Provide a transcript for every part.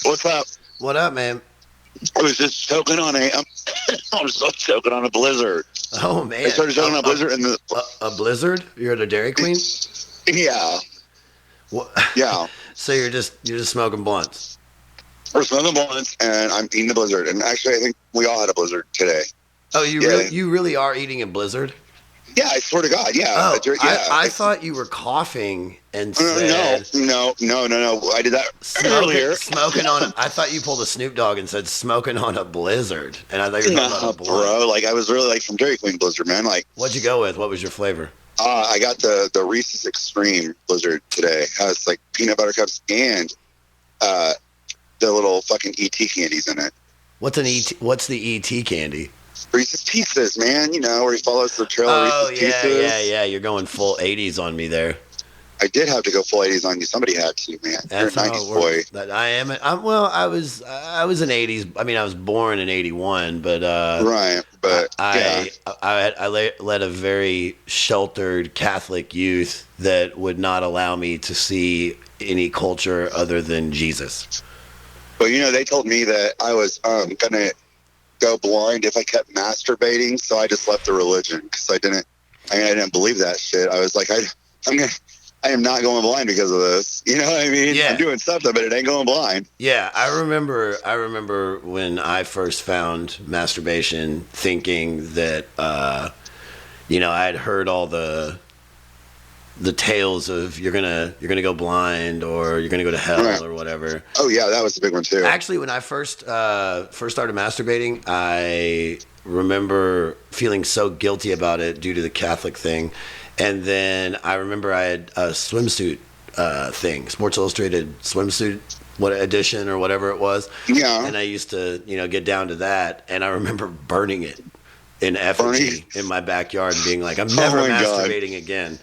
What's up? What up, man? I was just choking on I'm still choking on a blizzard. Oh man! I started choking on a blizzard and a blizzard. You're at a Dairy Queen. Yeah. What? Yeah. So you're just smoking blunts. We're smoking blunts, and I'm eating the blizzard. And actually, I think we all had a blizzard today. Oh, you really are eating a blizzard? Yeah, I swear to God, yeah. Oh, yeah. I thought you were coughing and said... No. I did that earlier. Smoking on... I thought you pulled a Snoop Dogg and said smoking on a blizzard. And I thought you were talking about a blunt. Bro, like, I was really, like, from Dairy Queen blizzard, man. Like, what'd you go with? What was your flavor? I got the Reese's Extreme blizzard today. It has, like, peanut butter cups and the little fucking ET candies in it. What's the ET candy? Reese's Pieces, man. You know, where he follows the trail of Reese's Pieces. Yeah. You're going full 80s on me there. I did have to go full 80s on you. Somebody had to, man. That's You're a 90s boy. That I am. I was an 80s. I mean, I was born in 81, but right. But I led a very sheltered Catholic youth that would not allow me to see any culture other than Jesus. But you know, they told me that I was gonna go blind if I kept masturbating, so I just left the religion because I didn't believe that shit. I was like, I am not going blind because of this. You know what I mean? Yeah. I'm doing something, but it ain't going blind. Yeah, I remember when I first found masturbation, thinking that I had heard all the tales of you're gonna go blind or you're gonna go to hell or whatever. Oh yeah, that was a big one too. Actually, when I first started masturbating, I remember feeling so guilty about it due to the Catholic thing, and then I remember I had a swimsuit thing, Sports Illustrated swimsuit edition or whatever it was. Yeah. And I used to get down to that, and I remember burning it in effigy in my backyard and being like, I'm never masturbating again.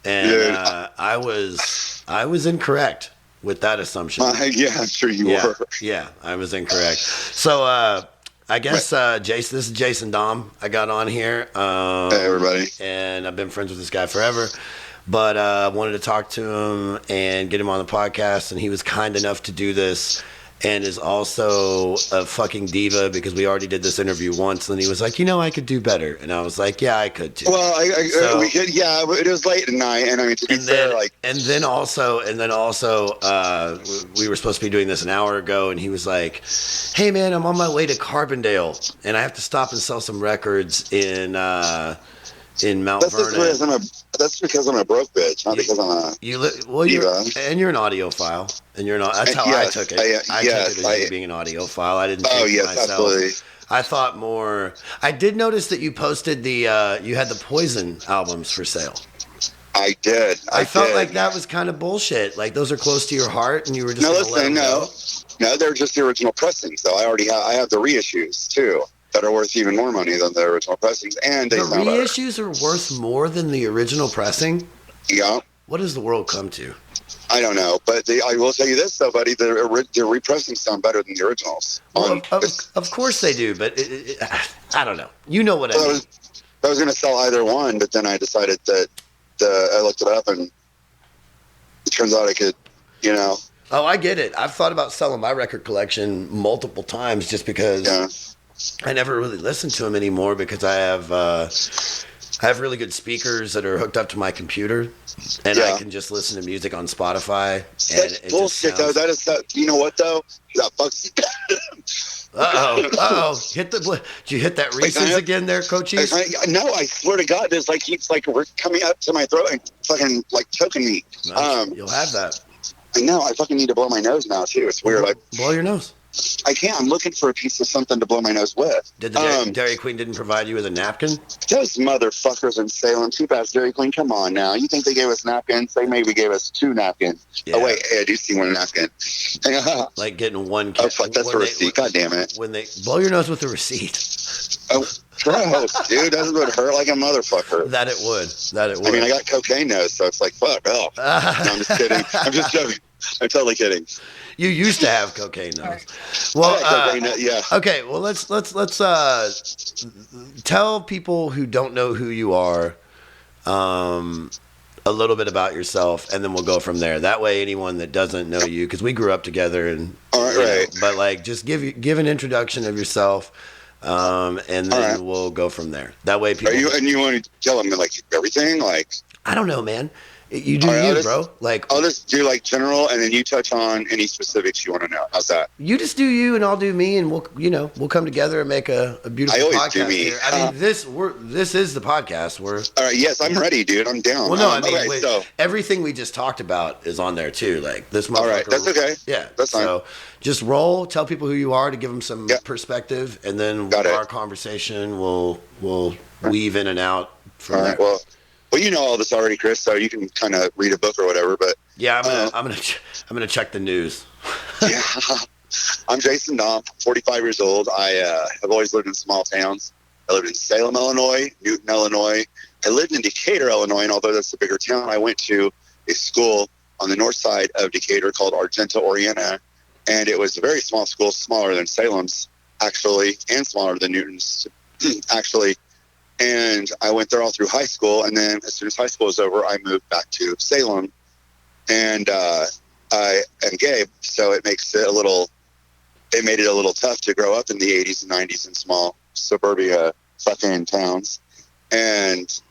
And I was incorrect with that assumption. Yeah, I'm sure you were. Yeah, I was incorrect. So I guess Jason, this is Jason Dahm. I got on here. Hey everybody. And I've been friends with this guy forever. But I wanted to talk to him and get him on the podcast, and he was kind enough to do this. And is also a fucking diva because we already did this interview once, and he was like, I could do better, and I was like, yeah, I could too. Well, we could, yeah, but it was late at night, and I mean, to be fair, like, and then also, we were supposed to be doing this an hour ago, and he was like, hey man, I'm on my way to Carbondale, and I have to stop and sell some records in Mount Vernon. That's because I'm a broke bitch, not because I'm a you're an audiophile, and that's how I took it. I took it as you being an audiophile. I didn't think it myself. Absolutely. I thought more. I did notice that you posted you had the Poison albums for sale. I did. I felt like that was kind of bullshit. Like those are close to your heart, and you were just No, they're just the original pressings. So I have the reissues too, that are worth even more money than the original pressings, and the reissues are worth more than the original pressing. Yeah. What does the world come to? I don't know, but I will tell you this though, buddy: the repressings sound better than the originals. Well, of course they do, but I don't know. You know what I mean? I was going to sell either one, but then I decided that I looked it up, and it turns out I could, Oh, I get it. I've thought about selling my record collection multiple times just because. Yeah. I never really listen to them anymore because I have really good speakers that are hooked up to my computer, and I can just listen to music on Spotify. That's bullshit, though. That is, you know what though? That fucks. Did you hit that Reese's again there, Coaches? No, I swear to God, there's like keeps like coming up to my throat and fucking like choking me. You'll have that. I know. I fucking need to blow my nose now too. It's weird. Blow your nose. I can't. I'm looking for a piece of something to blow my nose with. Did the Dairy Queen didn't provide you with a napkin? Those motherfuckers in Salem, cheap ass Dairy Queen. Come on now. You think they gave us napkins? They maybe gave us 2 napkins. Yeah. Oh wait, hey, I do see 1 napkin. Like getting one. Oh fuck, that's a receipt. God damn it. When they blow your nose with a receipt. Oh, gross, dude. That would hurt like a motherfucker. That it would. I mean, I got cocaine nose, so it's like fuck. Oh, no, I'm just kidding. I'm just joking. I'm totally kidding. You used to have cocaine nose. Well, yeah. Okay. Well, let's tell people who don't know who you are a a little bit about yourself, and then we'll go from there. That way, anyone that doesn't know you, because we grew up together, and right. But like, just give an introduction of yourself, and then we'll go from there. That way, people. And you want to tell them like everything, like I don't know, man. You do bro. Like I'll just do like general, and then you touch on any specifics you want to know. How's that? You just do you, and I'll do me, and we'll come together and make a beautiful. I always podcast do me. Here. I mean, this is the podcast. All right. Yes, I'm ready, dude. I'm down. Well, no, I mean, so everything we just talked about is on there too. Like this. All right, that's okay. Yeah, that's fine. So just roll. Tell people who you are to give them some perspective, and then our conversation will weave in and out from there. Well, you know all this already, Chris. So you can kind of read a book or whatever. But yeah, I'm gonna check the news. Yeah, I'm Jason Dahm, 45 years old. I have always lived in small towns. I lived in Salem, Illinois, Newton, Illinois. I lived in Decatur, Illinois, and although that's a bigger town, I went to a school on the north side of Decatur called Argenta Orienta, and it was a very small school, smaller than Salem's, actually, and smaller than Newton's, actually. And I went there all through high school, and then as soon as high school was over, I moved back to Salem. And I am gay, so it made it a little tough to grow up in the 80s and 90s in small suburbia fucking towns. And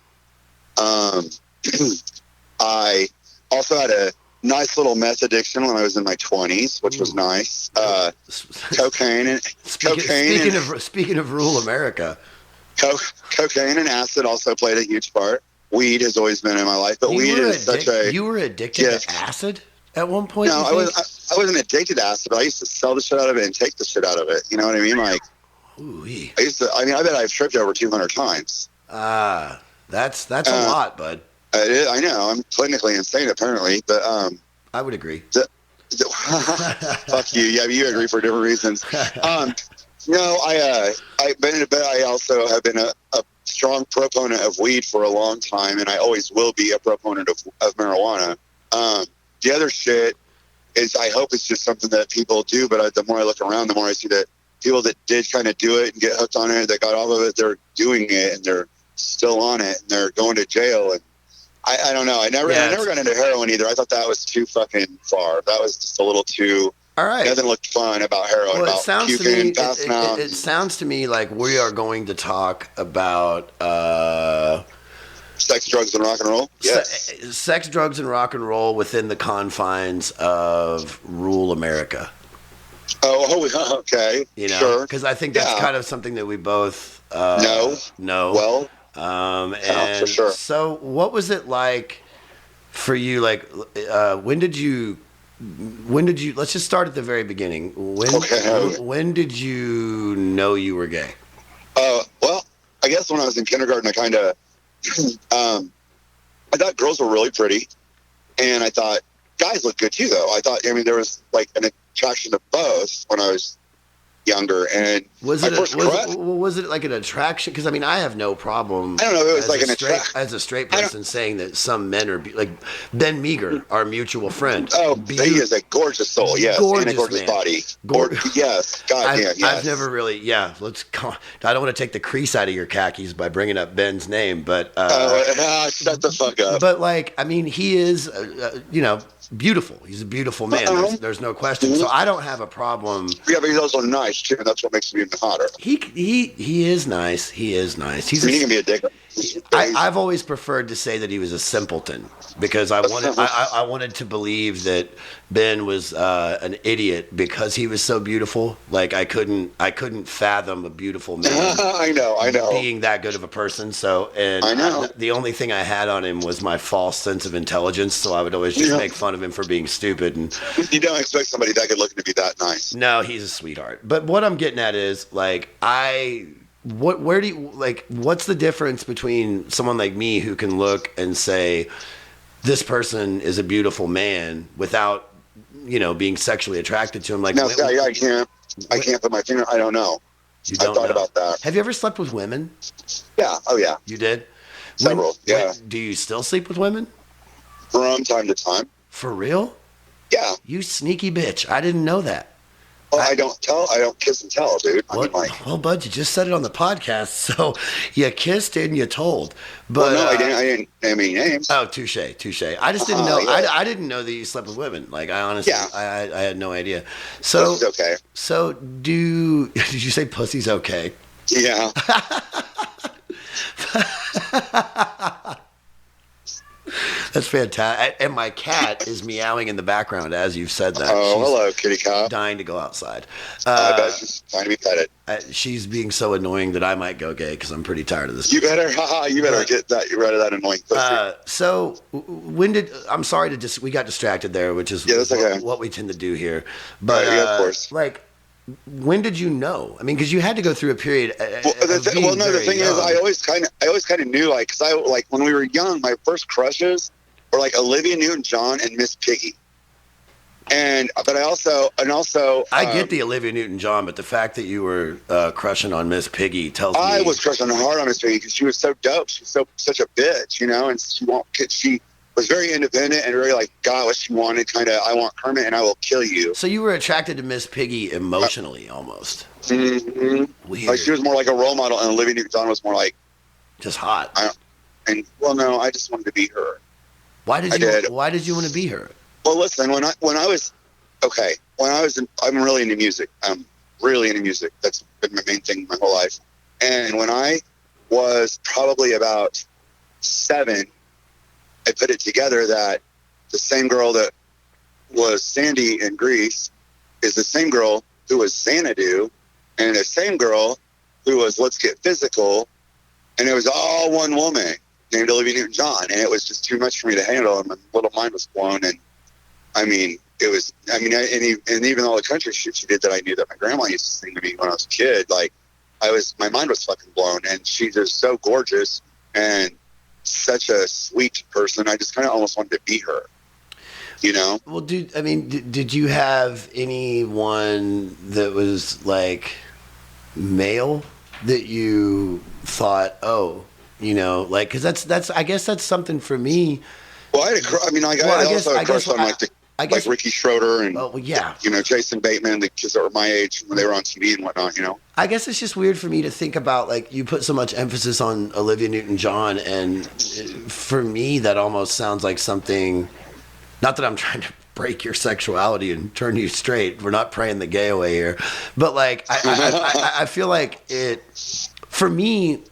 I also had a nice little meth addiction when I was in my 20s, which was nice. Cocaine. Speaking of rural America. Cocaine and acid also played a huge part. Weed has always been in my life, but weed is such a... You were addicted to acid at one point? No, I wasn't addicted to acid, but I used to sell the shit out of it and take the shit out of it. You know what I mean? Like, ooh-wee. I bet I've tripped over 200 times. That's a lot, bud. I know. I'm clinically insane, apparently, but... I would agree. Fuck you. Yeah, you agree for different reasons. No, but I also have been a strong proponent of weed for a long time, and I always will be a proponent of marijuana. The other shit is, I hope it's just something that people do, but the more I look around, the more I see that people that did kind of do it and get hooked on it, that got off of it, they're doing it, and they're still on it, and they're going to jail. And I don't know. I never got into heroin either. I thought that was too fucking far. That was just a little too... All right. Nothing looked fun about heroin. Well, it sounds to me like we are going to talk about sex, drugs, and rock and roll. Yes. Sex, drugs, and rock and roll within the confines of rural America. Oh, okay. Sure. Because I think that's kind of something that we both know. Well, and for sure. So, what was it like for you? Like, when did you? Let's just start at the very beginning. When did you know you were gay? Well, I guess when I was in kindergarten, I kind of, I thought girls were really pretty, and I thought guys looked good too, though. There was like an attraction to both when I was younger. And was it like an attraction? Because I have no problem. I don't know. It was like as a straight person saying that some men are like Ben Meager, our mutual friend. Oh, he is a gorgeous soul. Yes, and a gorgeous body. Yes, goddamn. Yes. I've never really. Yeah, I don't want to take the crease out of your khakis by bringing up Ben's name, but shut the fuck up. But he is, beautiful. He's a beautiful man. There's no question. So I don't have a problem. Yeah, but he's also nice too. That's what makes him even hotter. He is nice. He is nice. He can be a dick. I've always preferred to say that he was a simpleton because I wanted to believe that Ben was an idiot because he was so beautiful. Like I couldn't fathom a beautiful man. I know. Being that good of a person. So I know. The only thing I had on him was my false sense of intelligence. So I would always just make fun of him for being stupid. And you don't expect somebody that good looking to be that nice. No, he's a sweetheart. But what I'm getting at is what's the difference between someone like me who can look and say this person is a beautiful man without being sexually attracted to him? Like, no, I can't put my finger. I don't know. I thought about that. Have you ever slept with women? Yeah. Oh yeah. You did? Several. Yeah. Do you still sleep with women? From time to time. For real? Yeah. You sneaky bitch. I didn't know that. Well, I don't kiss and tell, dude. I mean, What? like, Well, bud, you just said it on the podcast, so you kissed and you told. well, But no, I didn't name any names. oh, touche. I just didn't know. Yeah. I didn't know that you slept with women. Like I honestly, Yeah. I had no idea. Pussy's okay. So did you say pussy's okay? Yeah. That's fantastic. And my cat is meowing in the background as you've said that. Oh, hello, kitty cat. Dying to go outside. I bet she's trying to be petted. She's being so annoying that I might go gay because I'm pretty tired of this. You better get rid of that annoying pussy. So I'm sorry to we got distracted there, which is that's okay. what we tend to do here. But yeah, of course. Like, when did you know? I mean, because you had to go through a period. The thing is, I always kind of knew, like, because I like when we were young, my first crushes were like Olivia Newton-John and Miss Piggy. But I also I get the Olivia Newton-John, but the fact that you were crushing on Miss Piggy tells me I was crushing hard on Miss Piggy because she was so dope. She was such a bitch, and she was very independent and really like got what she wanted. Kind of, I want Kermit and I will kill you. So you were attracted to Miss Piggy emotionally, almost. Mm-hmm. Weird. Like she was more like a role model, and Olivia Newton-John was more like just hot. No, I just wanted to be her. Why did you want to be her? Well, listen, I'm really into music. I'm really into music. That's been my main thing my whole life. And when I was probably about 7, I put it together that the same girl that was Sandy in Grease is the same girl who was Xanadu, and the same girl who was Let's Get Physical, and it was all one woman named Olivia Newton-John, and it was just too much for me to handle, and my little mind was blown. And and even all the country shit she did that I knew that my grandma used to sing to me when I was a kid, like my mind was fucking blown. And she's just so gorgeous and such a sweet person. I just kind of almost wanted to be her, Well, dude, I mean, did you have anyone that was like male that you thought, like, because that's I guess that's something for me. Well, I had a crush on Ricky Schroeder and Jason Bateman, the kids that were my age when they were on TV and whatnot. I guess it's just weird for me to think about, like, you put so much emphasis on Olivia Newton-John, and for me that almost sounds like something. Not that I'm trying to break your sexuality and turn you straight. We're not praying the gay away here, but like I feel like it for me.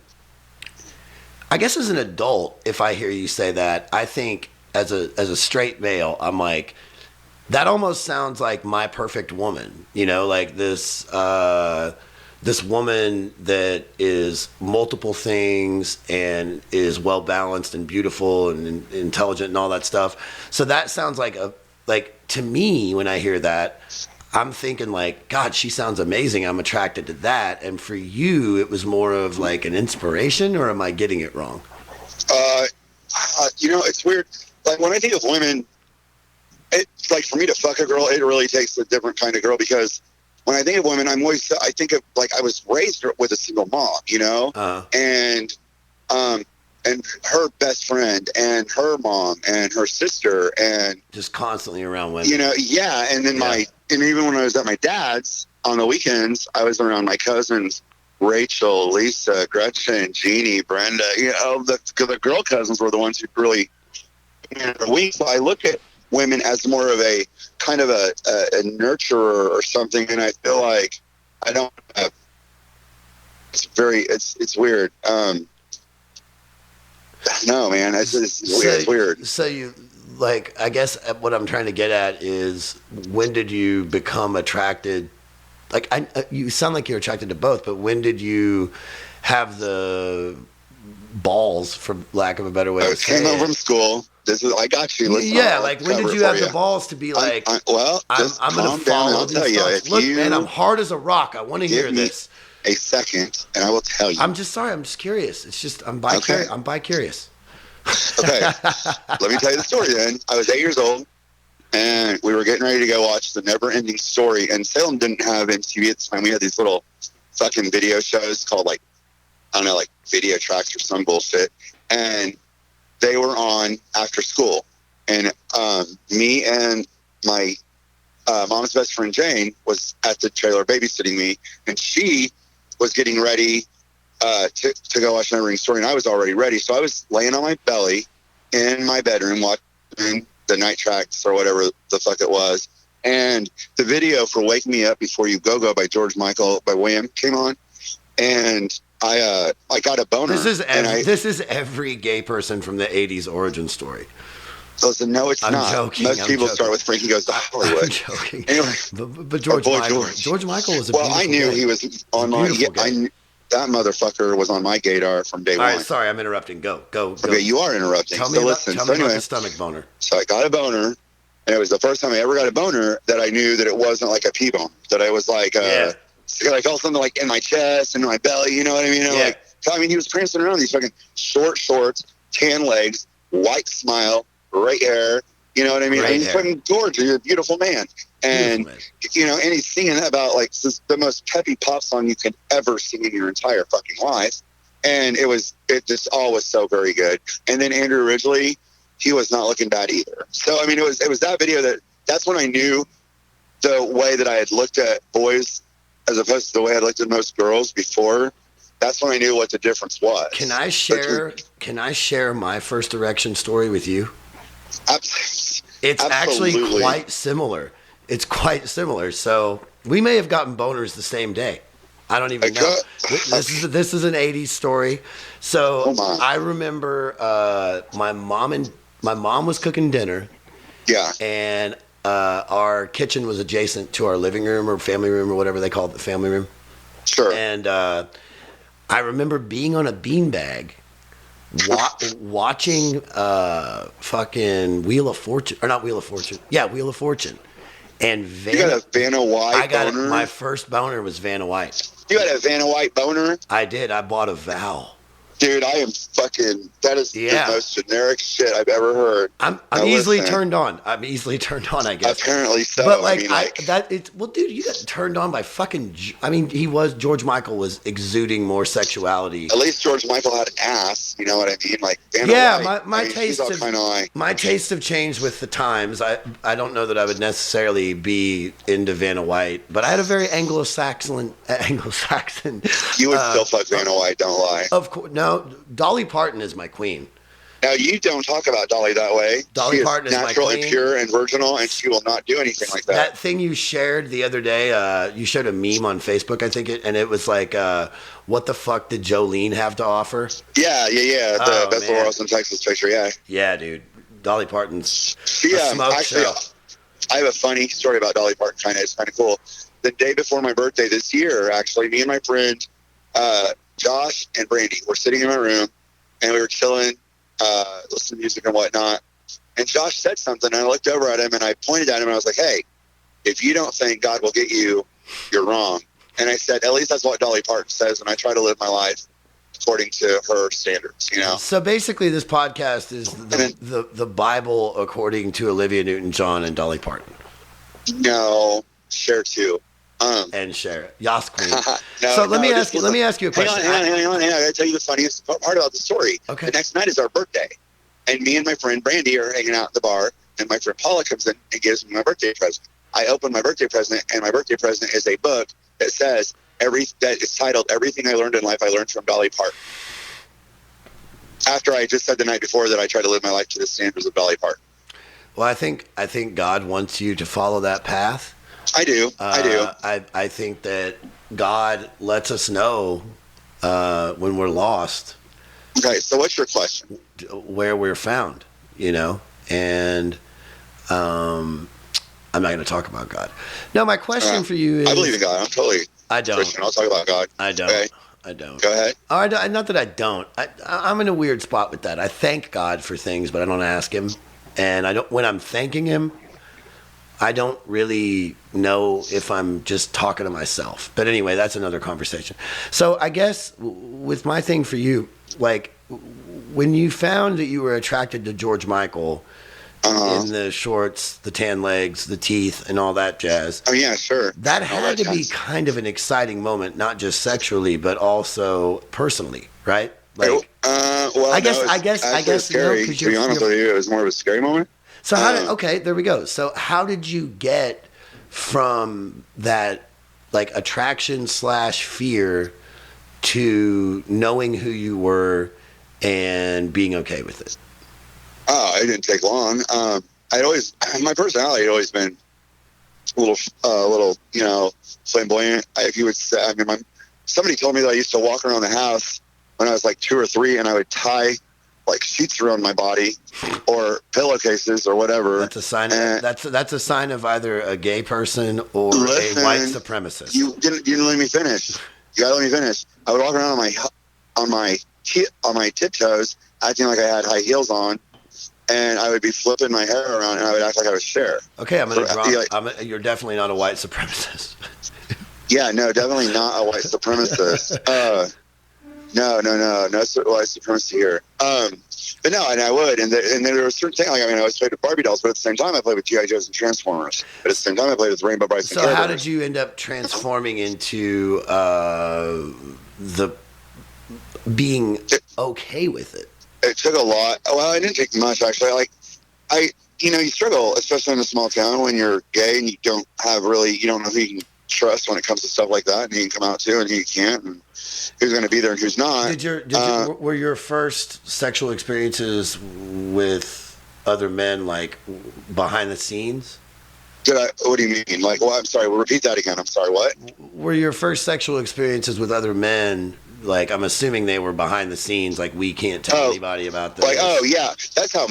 I guess as an adult, if I hear you say that, I think as a straight male, I'm like, that almost sounds like my perfect woman. Like this woman that is multiple things and is well balanced and beautiful and intelligent and all that stuff. So that sounds like to me, when I hear that, I'm thinking like, God, she sounds amazing. I'm attracted to that. And for you, it was more of like an inspiration, or am I getting it wrong? It's weird. Like when I think of women, it's like for me to fuck a girl, it really takes a different kind of girl, because when I think of women, I think of like I was raised with a single mom, and her best friend and her mom and her sister and just constantly around women. And then and even when I was at my dad's on the weekends, I was around my cousins, Rachel, Lisa, Gretchen, Jeannie, Brenda. The girl cousins were the ones who really So I look at women as more of a kind of a nurturer or something, and I feel like I don't have. It's weird. No, man, it's weird. So you, like, I guess what I'm trying to get at is, when did you become attracted? Like, you sound like you're attracted to both, but when did you have the balls, for lack of a better way to say it? I came home from school. I got you. Listen, like, when did you have the balls to be like, I'm going to follow these thoughts. Look, man, I'm hard as a rock. I want to hear this. A second, and I will tell you. I'm just sorry. I'm just curious. It's just I'm bi-curious. Okay, let me tell you the story. Then I was 8 years old, and we were getting ready to go watch The Never Ending Story. And Salem didn't have MTV at the time. We had these little fucking video shows called like Video Tracks or some bullshit, and they were on after school. And me and my mom's best friend Jane was at the trailer babysitting me, and she was getting ready to go watch Neverending Story, and I was already ready. So I was laying on my belly in my bedroom watching the Night Tracks or whatever the fuck it was. And the video for Wake Me Up Before You Go Go by George Michael by Wham came on. And I got a boner. This is every gay person from the 80s origin story. Listen, no, it's I'm not. joking. Most people start with Frankie Goes to Hollywood. I'm joking. Anyway, but George Michael was a well, I knew he was on my. That motherfucker was on my gaydar from day one. All right, sorry, I'm interrupting. Go. Okay, you are interrupting. Tell me about the stomach boner. So I got a boner, and it was the first time I ever got a boner that I knew that it wasn't like a pee boner. That I was like, I felt something like in my chest and in my belly. You know what I mean? He was prancing around these fucking short shorts, tan legs, white smile, right hair. You know what I mean? He's fucking gorgeous. You're a beautiful man. And, and he's singing about, like, the most peppy pop song you could ever sing in your entire fucking life. And it just all was so very good. And then Andrew Ridgeley, he was not looking bad either. So, I mean, it was that video that's when I knew the way that I had looked at boys as opposed to the way I looked at most girls before. That's when I knew what the difference was. Can I share my first erection story with you? It's actually quite similar. It's quite similar. So we may have gotten boners the same day. I don't even know. This is an 80s story. So I remember my mom was cooking dinner. Yeah. And our kitchen was adjacent to our living room or family room or whatever they call it, the family room. Sure. And I remember being on a beanbag watching fucking Wheel of Fortune, or not Wheel of Fortune. Yeah, Wheel of Fortune. And you got a Vanna White boner? My first boner was Vanna White. You got a Vanna White boner? I did. I bought a Vow. Dude, that is the most generic shit I've ever heard. I'm easily turned on. I guess. Apparently so. But dude, you got turned on by fucking. George Michael was exuding more sexuality. At least George Michael had ass. You know what I mean? Like Vanna White. My tastes have changed with the times. I don't know that I would necessarily be into Vanna White, but I had a very Anglo-Saxon. You would still fuck Vanna White. Don't lie. Of course, no. Dolly Parton is my queen. Now, you don't talk about Dolly that way. Dolly Parton is my queen. Natural and pure and virginal, and she will not do anything like that. That thing you shared the other day, you shared a meme on Facebook, I think, and it was like, what the fuck did Jolene have to offer? Yeah. The Best Little Girls in Texas picture, yeah. Yeah, dude. Dolly Parton's smoke show. I have a funny story about Dolly Parton, it's kind of cool. The day before my birthday this year, actually, me and my friend Josh and Brandy were sitting in my room, and we were chilling, listening to music and whatnot. And Josh said something, and I looked over at him, and I pointed at him, and I was like, hey, if you don't think God will get you, you're wrong. And I said, at least that's what Dolly Parton says, and I try to live my life according to her standards, you know? So basically this podcast is the Bible according to Olivia Newton-John and Dolly Parton. No, share two. And share it. Yas queen. Let me ask you a question. Hang on. I gotta tell you the funniest part about the story. Okay. The next night is our birthday, and me and my friend Brandy are hanging out at the bar, and my friend Paula comes in and gives me my birthday present. I open my birthday present, and my birthday present is a book that says that is titled "Everything I Learned in Life I Learned from Dolly Parton." After I just said the night before that I try to live my life to the standards of Dolly Parton. Well, I think God wants you to follow that path. I do. I think that God lets us know when we're lost. Okay, so what's your question? Where we're found, and I'm not going to talk about God. No, my question for you is... I believe in God. I'm totally I don't. Christian. I'll talk about God. I don't. Okay? I don't. Go ahead. Not that I don't. I'm in a weird spot with that. I thank God for things, but I don't ask Him. And when I'm thanking Him, I don't really know if I'm just talking to myself. But anyway, that's another conversation. So I guess with my thing for you, like when you found that you were attracted to George Michael in the shorts, the tan legs, the teeth, and all that jazz. Oh, yeah, sure. That had to be kind of an exciting moment, not just sexually, but also personally, right? Like, I guess scary. To be honest with you, it was more of a scary moment. So there we go. So how did you get from that like attraction / fear to knowing who you were and being okay with it? Oh, it didn't take long. My personality had always been a little, flamboyant. If you would say, somebody told me that I used to walk around the house when I was like 2 or 3, and I would tie like sheets around my body or pillowcases or whatever. That's a sign. That's a sign of either a gay person or a white supremacist. You didn't let me finish. You gotta let me finish. I would walk around on my tiptoes, acting like I had high heels on, and I would be flipping my hair around, and I would act like I was Cher. Okay, I'm gonna drop. You're definitely not a white supremacist. Yeah, no, definitely not a white supremacist. No white supremacy here. But no, and I would, and there was certain things. I always played with Barbie dolls, but at the same time, I played with G.I. Joes and Transformers. But at the same time, I played with Rainbow Brights. So, how did you end up transforming into the being okay with it? It took a lot. Well, it didn't take much actually. You struggle, especially in a small town when you're gay and you don't know who you can trust when it comes to stuff like that, and who you can come out to and who you can't, and who's going to be there and who's not. Were your first sexual experiences with other men like behind the scenes? What do you mean? Like, well, I'm sorry. Well, repeat that again. I'm sorry. What? Were your first sexual experiences with other men? Like, I'm assuming they were behind the scenes. Like, we can't tell anybody about this. Like, yeah, that's still how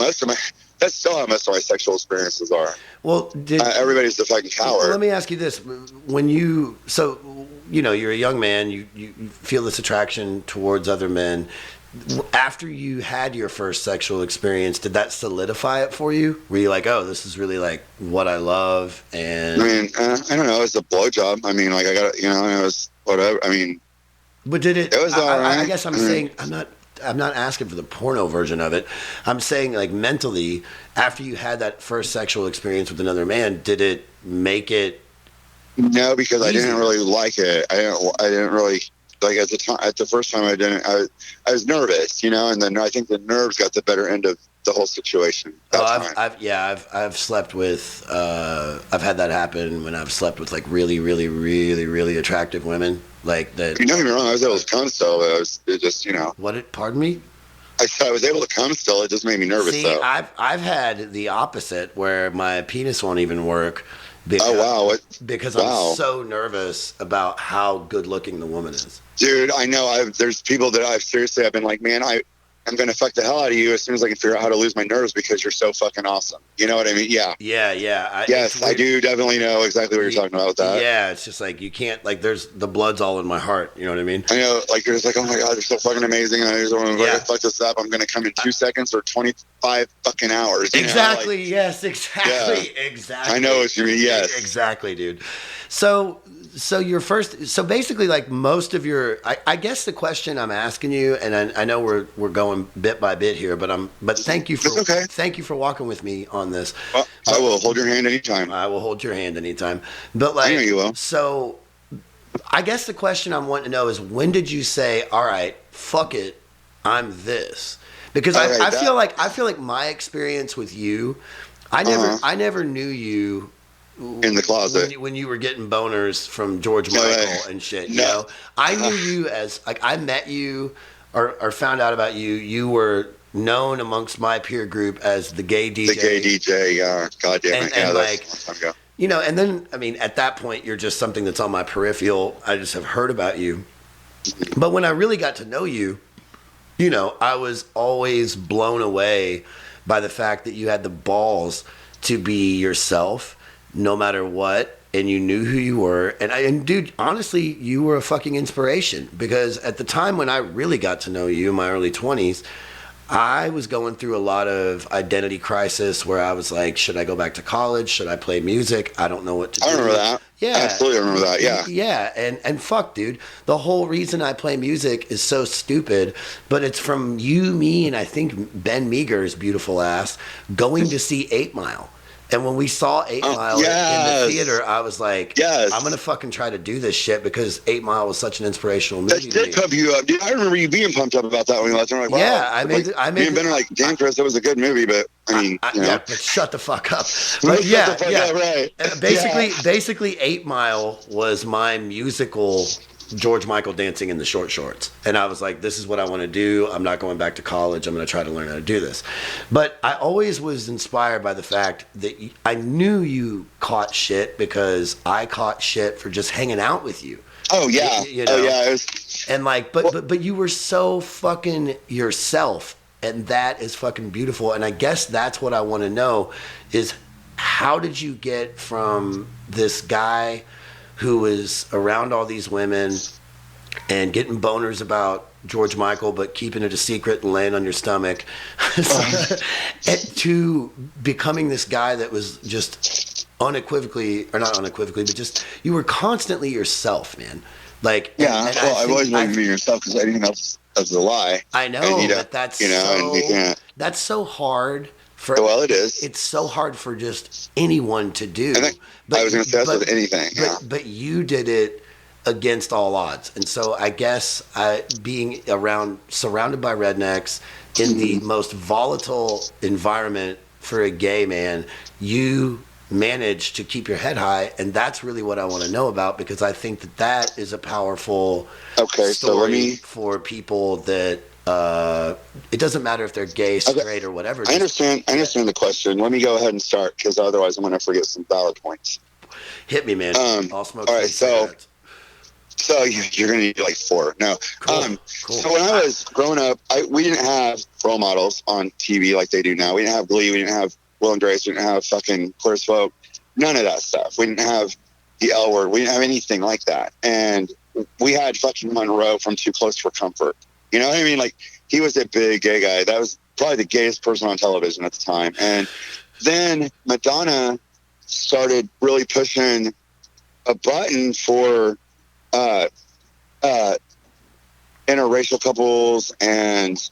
most of my sexual experiences are. Well, everybody's a fucking coward. Let me ask you this: when you're a young man, you feel this attraction towards other men. After you had your first sexual experience, did that solidify it for you? Were you like, oh, this is really like what I love? And I don't know. It was a blowjob. I got it was whatever. But did it? It was all right. I guess I'm saying I'm not asking for the porno version of it. I'm saying like mentally, after you had that first sexual experience with another man, did it make it? No, because easy? I didn't really like it. I didn't really like at the time. At the first time, I didn't. I was nervous, and then I think the nerves got the better end of the whole situation. I've slept with. I've had that happen when I've slept with like really, really, really, really attractive women. Like that. Don't get me wrong. I was able to come still. It just What? Pardon me. I was able to come still. It just made me nervous. See, though. I've had the opposite where my penis won't even work. Because, Because I'm so nervous about how good looking the woman is. Dude, I know. There's people that I've been like, man, I'm going to fuck the hell out of you as soon as I can figure out how to lose my nerves because you're so fucking awesome. You know what I mean? Yeah. Yeah. I do definitely know exactly what you're talking about with that. Yeah, it's just like you can't, like, there's the blood's all in my heart. You know what I mean? I know, like, you're just like, oh my God, they're so fucking amazing. And I just want to fuck this up. I'm going to come in 2 seconds or 25 fucking hours. Exactly. Yes, exactly. Yeah. Exactly. I know what you mean. Yes. Exactly, dude. So basically, like most of your, I guess the question I'm asking you, and I know we're going bit by bit here, but thank you for walking with me on this. Well, I will hold your hand anytime. I will hold your hand anytime. But like, I know you will. So, I guess the question I'm wanting to know is, when did you say, all right, fuck it, I'm this? Because I feel like my experience with you, I never knew you in the closet when you were getting boners from George Michael and shit. You know, I knew you as like I met you or found out about you. You were known amongst my peer group as the gay DJ. The gay DJ, yeah. God damn it. And that's a long time ago. And then at that point you're just something that's on my peripheral. I just have heard about you. But when I really got to know you, I was always blown away by the fact that you had the balls to be yourself no matter what, and you knew who you were. And dude, honestly, you were a fucking inspiration, because at the time when I really got to know you in my early 20s, I was going through a lot of identity crisis where I was like, should I go back to college? Should I play music? I don't know what to do. I remember that. Yeah. I absolutely remember that, yeah. Yeah, and fuck, dude. The whole reason I play music is so stupid, but it's from you, me, and I think Ben Meager's beautiful ass going to see 8 Mile. And when we saw 8 Mile in the theater, I was like, yes. I'm going to fucking try to do this shit because 8 Mile was such an inspirational movie. That did pump you up. Dude, I remember you being pumped up about that when you left. I'm like, wow. Yeah, I made me and Ben are like, damn, Chris, that was a good movie, but I mean, you know. Yeah, but shut the fuck up. But shut the fuck up, right. Basically 8 Mile was my musical George Michael dancing in the short shorts. And I was like, this is what I want to do. I'm not going back to college. I'm going to try to learn how to do this. But I always was inspired by the fact that I knew you caught shit because I caught shit for just hanging out with you. Oh, yeah. You know? Oh, yeah. And like, but you were so fucking yourself. And that is fucking beautiful. And I guess that's what I want to know is how did you get from this guy who is around all these women and getting boners about George Michael, but keeping it a secret and laying on your stomach, to becoming this guy that was just unequivocally, or not unequivocally, but just, you were constantly yourself, man. Like, yeah, and well, I've always wanted to be yourself because anything else is a lie. I know, but that's, you know, so, and you can't. That's so hard. Well, it is. It's so hard for just anyone to do. I was going to say that's with anything. But you did it against all odds. And so I guess being surrounded by rednecks in the most volatile environment for a gay man, you managed to keep your head high. And that's really what I want to know about, because I think that is a powerful story for people that it doesn't matter if they're gay, straight, or whatever. I understand the question. Let me go ahead and start, because otherwise I'm going to forget some valid points. Hit me, man. I'll smoke. All right, so you're going to need like 4. No. Cool. So when I was growing up, we didn't have role models on TV like they do now. We didn't have Glee. We didn't have Will and Grace. We didn't have fucking Clear as Folk. None of that stuff. We didn't have the L Word. We didn't have anything like that. And we had fucking Monroe from Too Close for Comfort. You know what I mean? Like, he was a big gay guy. That was probably the gayest person on television at the time. And then Madonna started really pushing a button for interracial couples and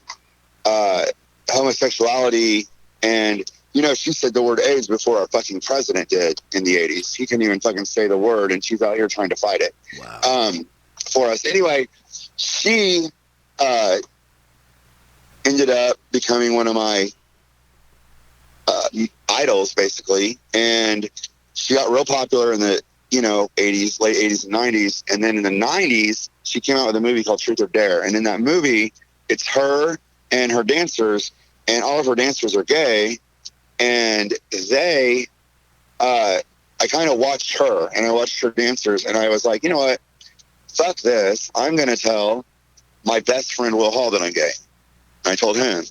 homosexuality. And, you know, she said the word AIDS before our fucking president did in the 80s. He couldn't even fucking say the word, and she's out here trying to fight it for us. Anyway, she ended up becoming one of my idols, basically, and she got real popular in the 80s, late 80s and 90s, and then in the 90s she came out with a movie called Truth or Dare, and in that movie it's her and her dancers, and all of her dancers are gay, and they I kind of watched her and I watched her dancers, and I was like, you know what, fuck this, I'm gonna tell my best friend Will Hall that I'm gay. I told him,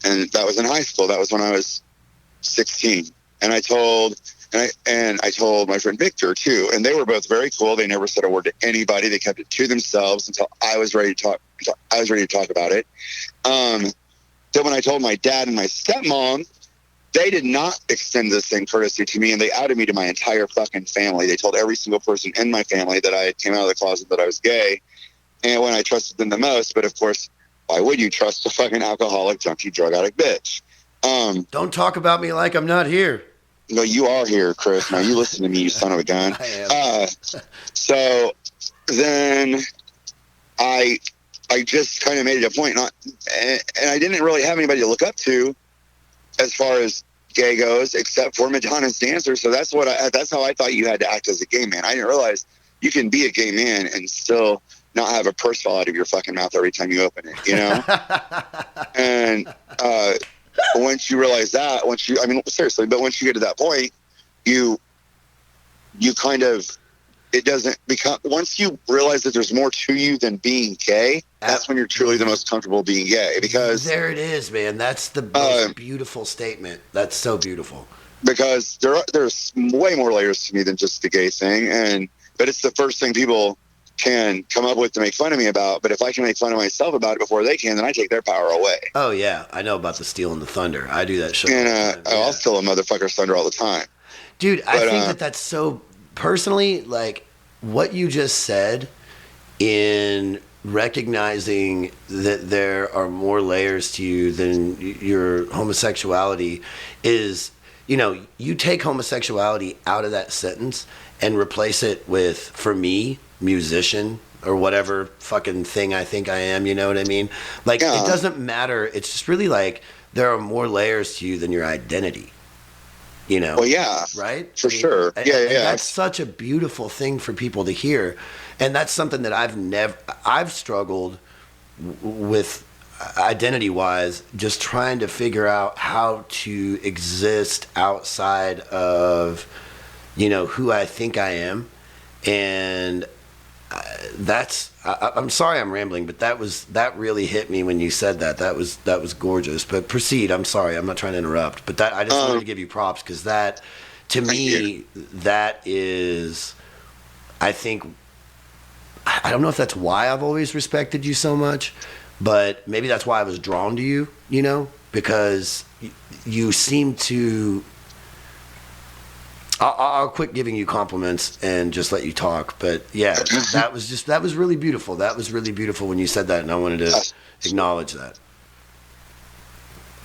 and that was in high school. That was when I was 16. And I told my friend Victor too. And they were both very cool. They never said a word to anybody. They kept it to themselves until I was ready to talk. About it. Then when I told my dad and my stepmom, they did not extend the same courtesy to me, and they outed me to my entire fucking family. They told every single person in my family that I came out of the closet that I was gay. And when I trusted them the most, but of course, why would you trust a fucking alcoholic, junkie, drug addict bitch? Don't talk about me like I'm not here. No, you are here, Chris. Now you listen to me, you son of a gun. I am. So then I just kind of made it a point, and I didn't really have anybody to look up to as far as gay goes, except for Madonna's dancers. So that's how I thought you had to act as a gay man. I didn't realize you can be a gay man and still not have a purse fall out of your fucking mouth every time you open it, you know? And once you realize that, seriously, but once you get to that point, you kind of, it doesn't become, once you realize that there's more to you than being gay, that's when you're truly the most comfortable being gay. Because there it is, man. That's the most beautiful statement. That's so beautiful. Because there's way more layers to me than just the gay thing, but it's the first thing people can come up with to make fun of me about. But if I can make fun of myself about it before they can, then I take their power away. Oh yeah, I know about the steal and the thunder. I do that shit. And I'll steal a motherfucker's thunder all the time, dude. I think that's so personally, like what you just said in recognizing that there are more layers to you than your homosexuality is, you take homosexuality out of that sentence and replace it with, for me, musician or whatever fucking thing I think I am, you know what I mean? Like, it doesn't matter. It's just really like there are more layers to you than your identity, Well, yeah. Right? For sure. Yeah. That's such a beautiful thing for people to hear. And that's something that I've struggled with identity-wise, just trying to figure out how to exist outside of, who I think I am. And I'm sorry I'm rambling, but that really hit me when you said that. That was gorgeous. But proceed. I'm sorry. I'm not trying to interrupt. But I just wanted to give you props, because that, to me, that is, I think, I don't know if that's why I've always respected you so much, but maybe that's why I was drawn to you, because you seem to. I'll quit giving you compliments and just let you talk. But yeah, that was really beautiful. That was really beautiful when you said that, and I wanted to acknowledge that.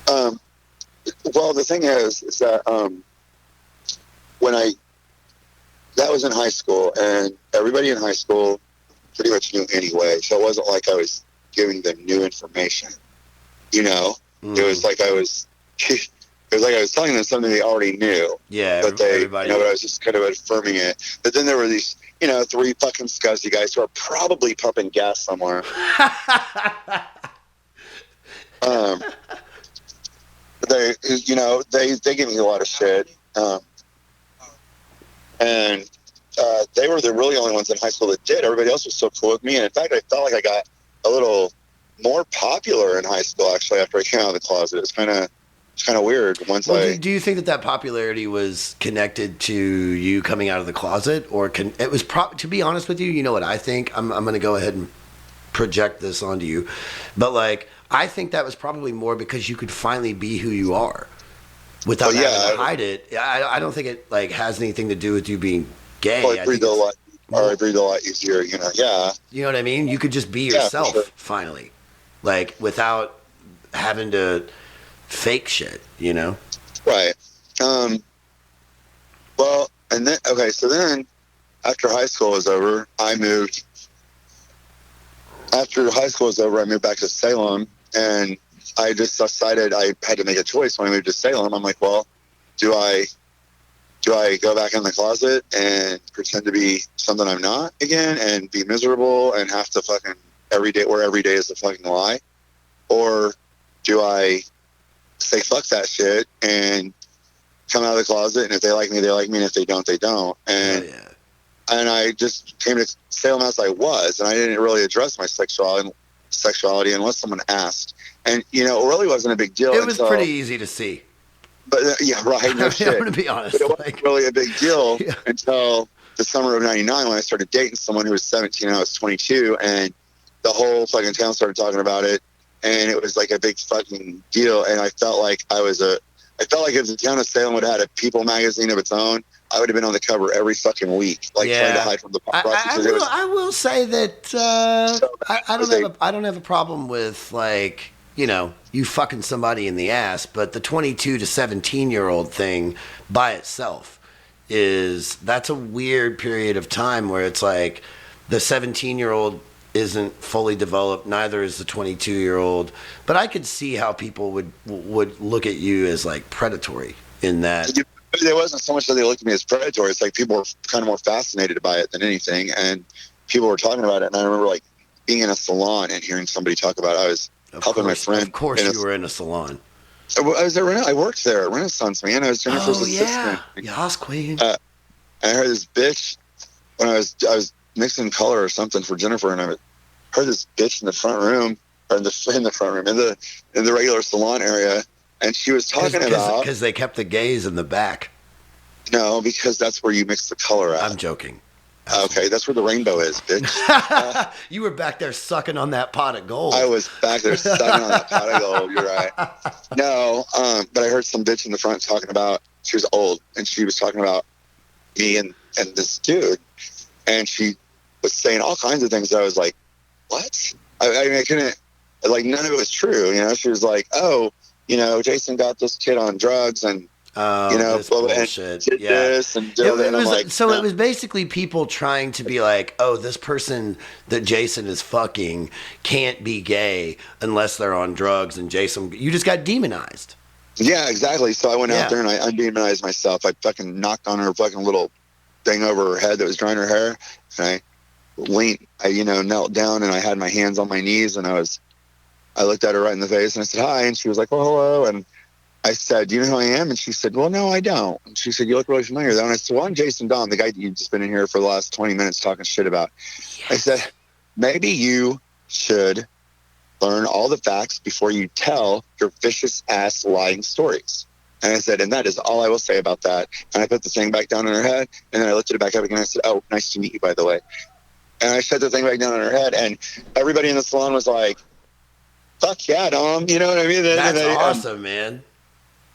Well, the thing is that that was in high school, and everybody in high school pretty much knew anyway. So it wasn't like I was giving them new information. It was like I was. It was like I was telling them something they already knew. Yeah, but everybody. But I was just kind of affirming it. But then there were these, 3 fucking scuzzy guys who are probably pumping gas somewhere. They give me a lot of shit. And they were the really only ones in high school that did. Everybody else was so cool with me. And in fact, I felt like I got a little more popular in high school, actually, after I came out of the closet. It's kind of weird. Do you think that popularity was connected to you coming out of the closet, or it was to be honest with you, you know what I think? I'm going to go ahead and project this onto you, but like I think that was probably more because you could finally be who you are without having to hide it. I don't think it like has anything to do with you being gay. I breathed a lot easier. Yeah. You know what I mean? You could just be yourself finally, like without having to fake shit, Right. Well, and then so then after high school was over, I moved back to Salem, and I just decided I had to make a choice when I moved to Salem. I'm like, well, do I go back in the closet and pretend to be something I'm not again and be miserable and have to fucking every day is a fucking lie, or do I say fuck that shit and come out of the closet, and if they like me, they like me, and if they don't, they don't. And I just came to Salem as I was, and I didn't really address my sexuality unless someone asked. And it really wasn't a big deal. It was pretty easy to see. But yeah, right. No shit. I'm gonna be honest. But it wasn't really a big deal until the summer of '99 when I started dating someone who was 17 and I was 22, and the whole fucking town started talking about it. And it was like a big fucking deal. And I felt like if the town of Salem would have had a People magazine of its own, I would have been on the cover every fucking week, trying to hide from the paparazzi. I will say that I don't have a problem with like, you fucking somebody in the ass, but the 22 to 17-year-old thing by itself that's a weird period of time where it's like the 17-year-old isn't fully developed, neither is the 22-year-old, but I could see how people would look at you as like predatory in that. There wasn't so much that they looked at me as predatory. It's like people were kind of more fascinated by it than anything, and people were talking about it. And I remember like being in a salon and hearing somebody talk about it. I was helping my friend. Of course, you were in a salon. I worked there at Renaissance, man. I was Jennifer's assistant. Yas Queen. And I heard this bitch when I was mixing color or something for Jennifer, and I heard this bitch in the front room, or in the regular salon area, and she was talking about because they kept the gays in the back. No, because that's where you mix the color out. I'm joking. Okay, that's where the rainbow is, bitch. You were back there sucking on that pot of gold. I was back there sucking on that pot of gold. You're right. No, but I heard some bitch in the front talking about. She was old, and she was talking about me and this dude, and she was saying all kinds of things that I was like, what? I mean, I couldn't, like, none of it was true. She was like, oh, Jason got this kid on drugs, and you know, this bullshit. did Yeah. this and did that. And I'm like, So it was basically people trying to be like, oh, this person that Jason is fucking can't be gay unless they're on drugs, and Jason, you just got demonized. yeah, exactly. So I went out there and I undemonized myself. I fucking knocked on her fucking little thing over her head that was drying her hair, and I knelt down and I had my hands on my knees and I looked at her right in the face and I said hi, and she was like, oh, hello, and I said, do you know who I am? And she said, well, no, I don't. And she said, you look really familiar though. And I said, well, I'm Jason Dahm, the guy that you've just been in here for the last 20 minutes talking shit about. Yes. I said, maybe you should learn all the facts before you tell your vicious ass lying stories. And I said, and that is all I will say about that. And I put the thing back down on her head, and then I lifted it back up again. I said, oh, nice to meet you, by the way. And I set the thing back down on her head, and everybody in the salon was like, fuck yeah, Dom. You know what I mean? That's awesome, man.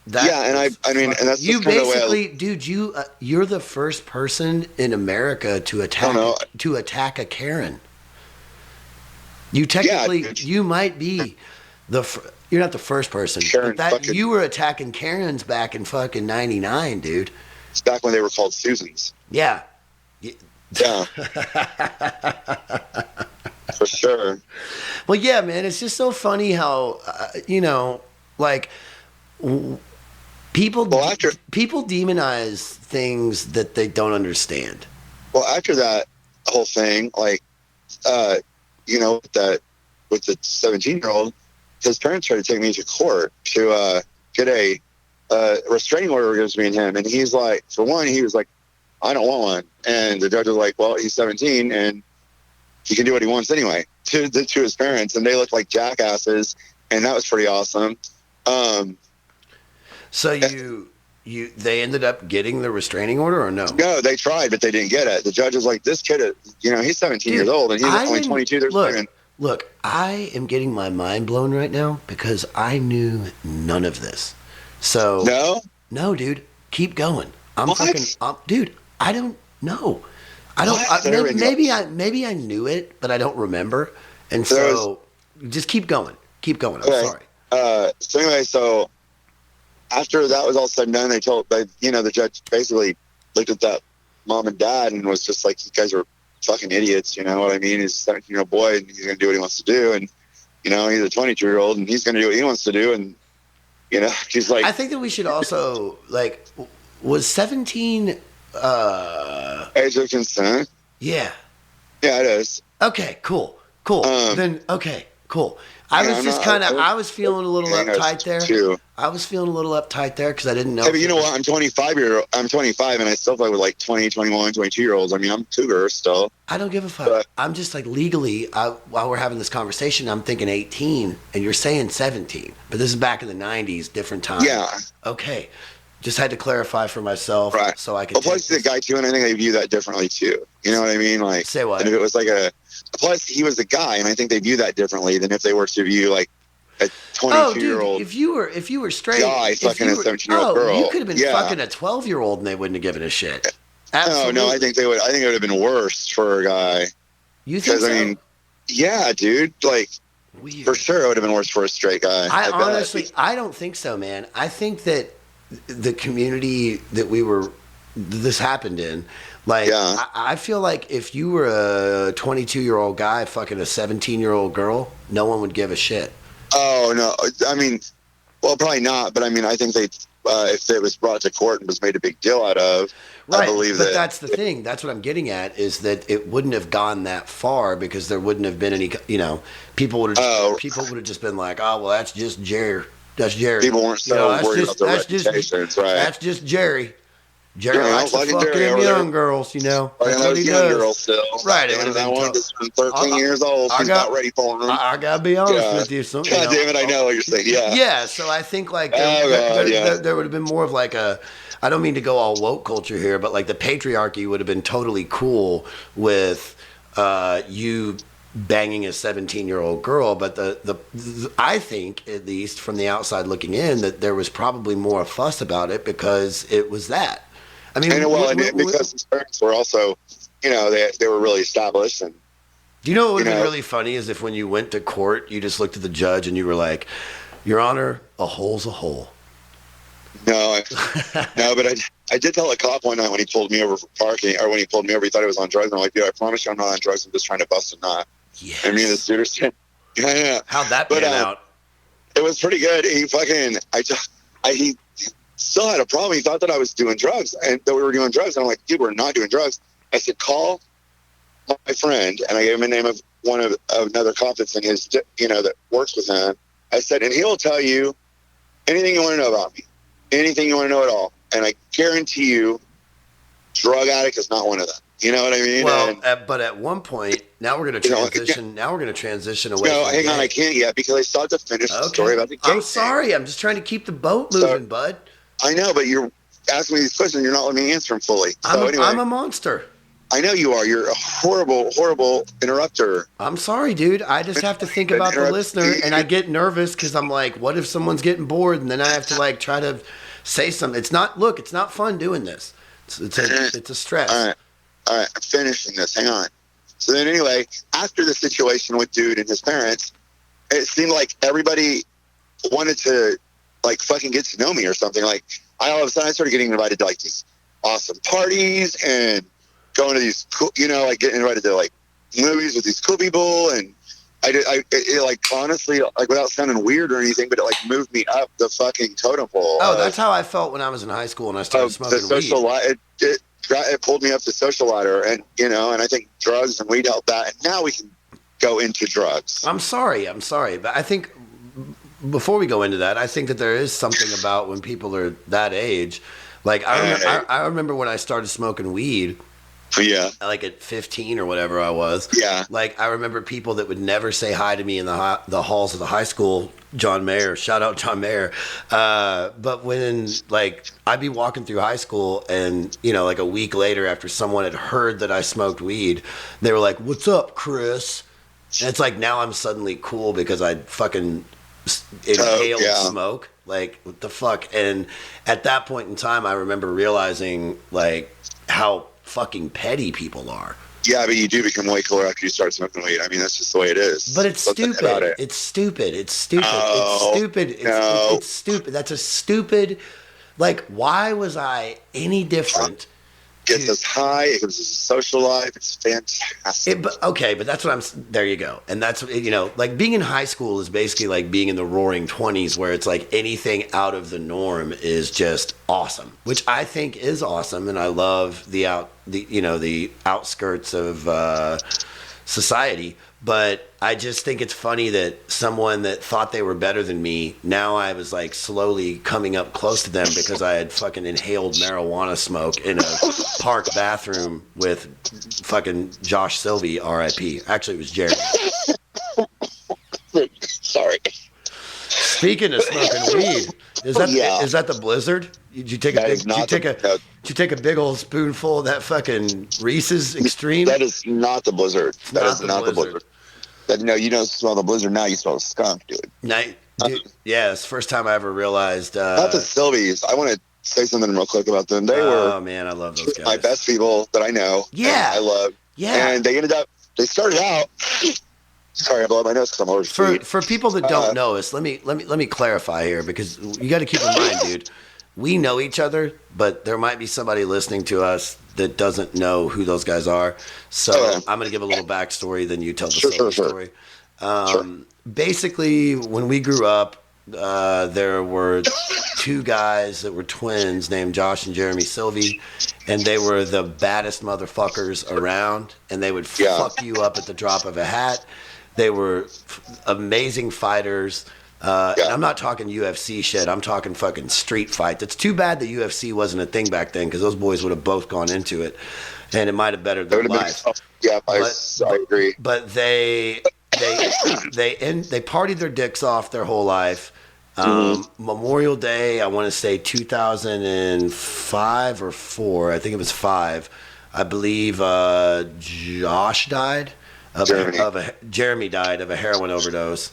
Yeah, and I mean, and that's you basically, dude. You're the first person in America to attack a Karen. You technically, you might be you're not the first person. Karen, but you were attacking Karens back in fucking '99, dude. It's back when they were called Susans. Yeah. Yeah. For sure. Well, yeah, man. It's just so funny how like. People demonize things that they don't understand. Well, after that whole thing, like, with the 17-year-old, his parents tried to take me to court to get a restraining order against me and him. And he's like, for one, he was like, I don't want one. And the judge was like, well, he's 17 and he can do what he wants anyway to his parents. And they looked like jackasses. And that was pretty awesome. So they ended up getting the restraining order or no? No, they tried, but they didn't get it. The judge was like, this kid, he's 17 years old and he's only 22. Look, I am getting my mind blown right now because I knew none of this. So no, dude, keep going. Dude, I don't know. I don't. Maybe I knew it, but I don't remember. And so just keep going. Keep going. I'm sorry. So anyway, after that was all said and done, the judge basically looked at that mom and dad and was just like, you guys are fucking idiots. You know what I mean? He's a 17-year-old boy and he's going to do what he wants to do. And, he's a 22-year-old and he's going to do what he wants to do. And, she's like, I think that we should also was 17, age of consent? Yeah. Yeah, it is. Okay, cool. Then, okay, cool. I was feeling a little uptight there. I was feeling a little uptight there because I didn't know. Hey, but you know what? I'm 25 and I still play with like 20, 21, 22-year-olds. I mean, I'm cougar still. I don't give a fuck. But I'm just like legally, while we're having this conversation, I'm thinking 18 and you're saying 17. But this is back in the 90s, different time. Yeah. Okay. Just had to clarify for myself so I can. Well, plus he's a guy too, and I think they view that differently too. You know what I mean? Like, say what? And if it was like plus he was a guy, and I think they view that differently than if they were to view like a 22-year-old. If you were straight guy fucking a 17-year-old girl, you could have been fucking a 12-year-old, and they wouldn't have given a shit. Absolutely. No, I think they would. I think it would have been worse for a guy. You think so? I mean, yeah, dude, like. Weird. For sure, it would have been worse for a straight guy. I don't think so, man. I think that the community that this happened in, I feel like if you were a 22-year-old guy fucking a 17-year-old girl, no one would give a shit. Oh, no. I mean, well, probably not. But I mean, I think if it was brought to court and was made a big deal out of, right. I believe that. But that's the thing. That's what I'm getting at is that it wouldn't have gone that far because there wouldn't have been any, people would have just been like, oh, well, that's just Jerry. That's Jerry. People weren't so worried about their reputations, right? That's just Jerry. Jerry likes to fuck them young girls, That's what he does. Girl still. Right. That one that's 13 years old. She's not ready for him. I got to be honest with you. God damn it, I know what you're saying. Yeah. Yeah, so I think there would have been more of like I don't mean to go all woke culture here, but like the patriarchy would have been totally cool with you banging a 17-year-old girl, but I think, at least from the outside looking in, that there was probably more fuss about it because it was that. I mean, because his parents were also, they were really established. And do you know what would have been really funny is if when you went to court, you just looked at the judge and you were like, Your Honor, a hole's a hole. No, no, but I did tell a cop one night when he pulled me over for parking, or when he pulled me over, he thought I was on drugs. And I'm like, dude, I promise you I'm not on drugs. I'm just trying to bust a nut. Yes. And me and this dude are saying, yeah. How'd that pan out? It was pretty good. He still had a problem. He thought that I was doing drugs and that we were doing drugs. And I'm like, dude, we're not doing drugs. I said, call my friend. And I gave him the name of another cop that's in his, that works with him. I said, and he'll tell you anything you want to know about me, anything you want to know at all. And I guarantee you, drug addict is not one of them. You know what I mean? Well, but at one point, now we're going to transition. Now we're going to transition away. No, hang on, I can't yet because I still have to finish the story about the gang. I'm sorry, I'm just trying to keep the boat moving, bud. I know, but you're asking me these questions, and you're not letting me answer them fully. I'm a monster. I know you are. You're a horrible, horrible interrupter. I'm sorry, dude. I just have to think about the listener, and I get nervous because I'm like, what if someone's getting bored, and then I have to like try to say something. It's not fun doing this. It's a stress. All right, I'm finishing this. Hang on. So then anyway, after the situation with dude and his parents, it seemed like everybody wanted to like fucking get to know me or something. Like all of a sudden I started getting invited to like these awesome parties and going to these cool, like getting invited to like movies with these cool people. And it like honestly, like without sounding weird or anything, but it like moved me up the fucking totem pole. Oh, that's how I felt when I was in high school and I started smoking the social weed. It pulled me up the social ladder, and and I think drugs and weed helped that. And now we can go into drugs. I'm sorry, but I think before we go into that, I think that there is something about when people are that age. Like I remember when I started smoking weed. Yeah. Like at 15 or whatever I was. Yeah. Like I remember people that would never say hi to me in the halls of the high school. John Mayer, shout out John Mayer. But when like I'd be walking through high school and like a week later after someone had heard that I smoked weed, they were like, "What's up, Chris?" And it's like now I'm suddenly cool because I fucking inhaled smoke. Like what the fuck? And at that point in time, I remember realizing like how fucking petty people are. Yeah, but you do become way cooler after you start smoking weed. I mean, that's just the way it is. But it's stupid. It's stupid. It's stupid. It's stupid. It's stupid. That's a stupid. Like, why was I any different? Gets us high. It gives us a social life. It's fantastic. But that's what I'm. There you go. And that's like being in high school is basically like being in the Roaring 20s, where it's like anything out of the norm is just awesome, which I think is awesome, and I love the outskirts of society. But I just think it's funny that someone that thought they were better than me, now I was like slowly coming up close to them because I had fucking inhaled marijuana smoke in a park bathroom with fucking Josh Sylvie, R.I.P. Actually, it was Jeremy. Sorry. Speaking of smoking weed, is that the Blizzard? Did you take a big old spoonful of that fucking Reese's Extreme? That is not the Blizzard. That is not the Blizzard. You don't smell the Blizzard now. You smell the skunk, dude. Yeah, it's the first time I ever realized. Not the Sylvies. I want to say something real quick about them. They were. Oh man, I love those guys. My best people that I know. Yeah, I love. Yeah, and they started out. Sorry, I blow my nose because I'm overspeed. For people that don't know us, let me clarify here because you got to keep in mind, dude. We know each other, but there might be somebody listening to us that doesn't know who those guys are. So I'm going to give a little backstory, then you tell the story. Basically, when we grew up, there were two guys that were twins named Josh and Jeremy Sylvie, and they were the baddest motherfuckers around, and they would fuck you up at the drop of a hat. They were amazing fighters. And I'm not talking UFC shit. I'm talking fucking street fights. It's too bad the UFC wasn't a thing back then because those boys would have both gone into it, and it might have bettered their life. I agree. But they partied their dicks off their whole life. Memorial Day, I want to say 2005 or 4. I think it was 5. I believe Josh died. Jeremy died of a heroin overdose.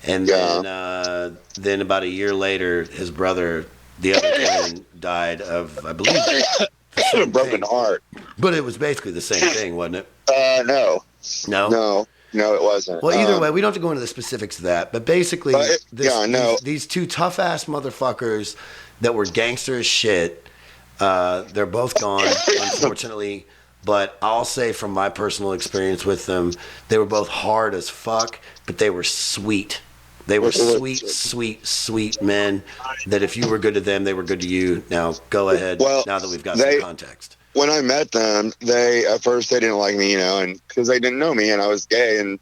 And then about a year later, his brother, the other twin, died of, I believe, a broken heart. But it was basically the same thing, wasn't it? No. No, it wasn't. Well, either way, we don't have to go into the specifics of that. But basically, these two tough ass motherfuckers that were gangster as shit. They're both gone, unfortunately. But I'll say from my personal experience with them, they were both hard as fuck, but they were sweet. They were sweet, sweet, sweet men that if you were good to them, they were good to you. Now, go ahead, now that we've got some context. When I met them, at first they didn't like me, and because they didn't know me and I was gay and,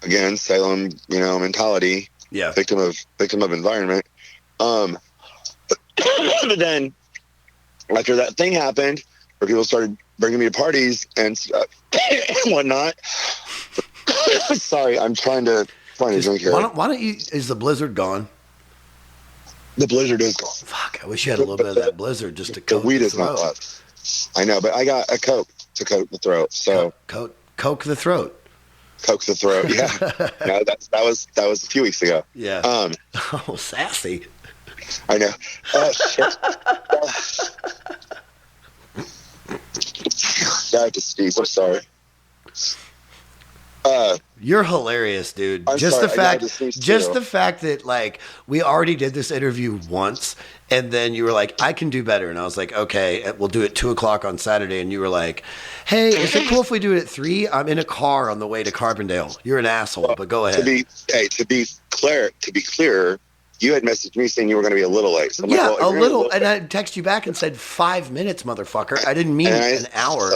again, Salem, mentality. Yeah. Victim of environment. But then after that thing happened where people started bringing me to parties and whatnot, sorry, I'm trying to drink here. Why don't you, is the blizzard gone? The blizzard is gone. Fuck, I wish you had a little bit of that blizzard just to coat the weed the is not left. I know, but I got a Coke to coat the throat. So Coke the throat. Coke the throat, yeah. No, that was a few weeks ago. Yeah. Oh, sassy. I know. Shit. I have to sneeze. I'm sorry. You're hilarious, dude. I'm just sorry, the fact that like we already did this interview once, and then you were like, "I can do better," and I was like, "Okay, we'll do it 2:00 on Saturday." And you were like, "Hey, is it cool if we do it at 3? I'm in a car on the way to Carbondale." You're an asshole, but go ahead. To be clear, you had messaged me saying you were going to be a little late. So yeah, a little, and I texted you back and said 5 minutes, motherfucker. I didn't mean an hour.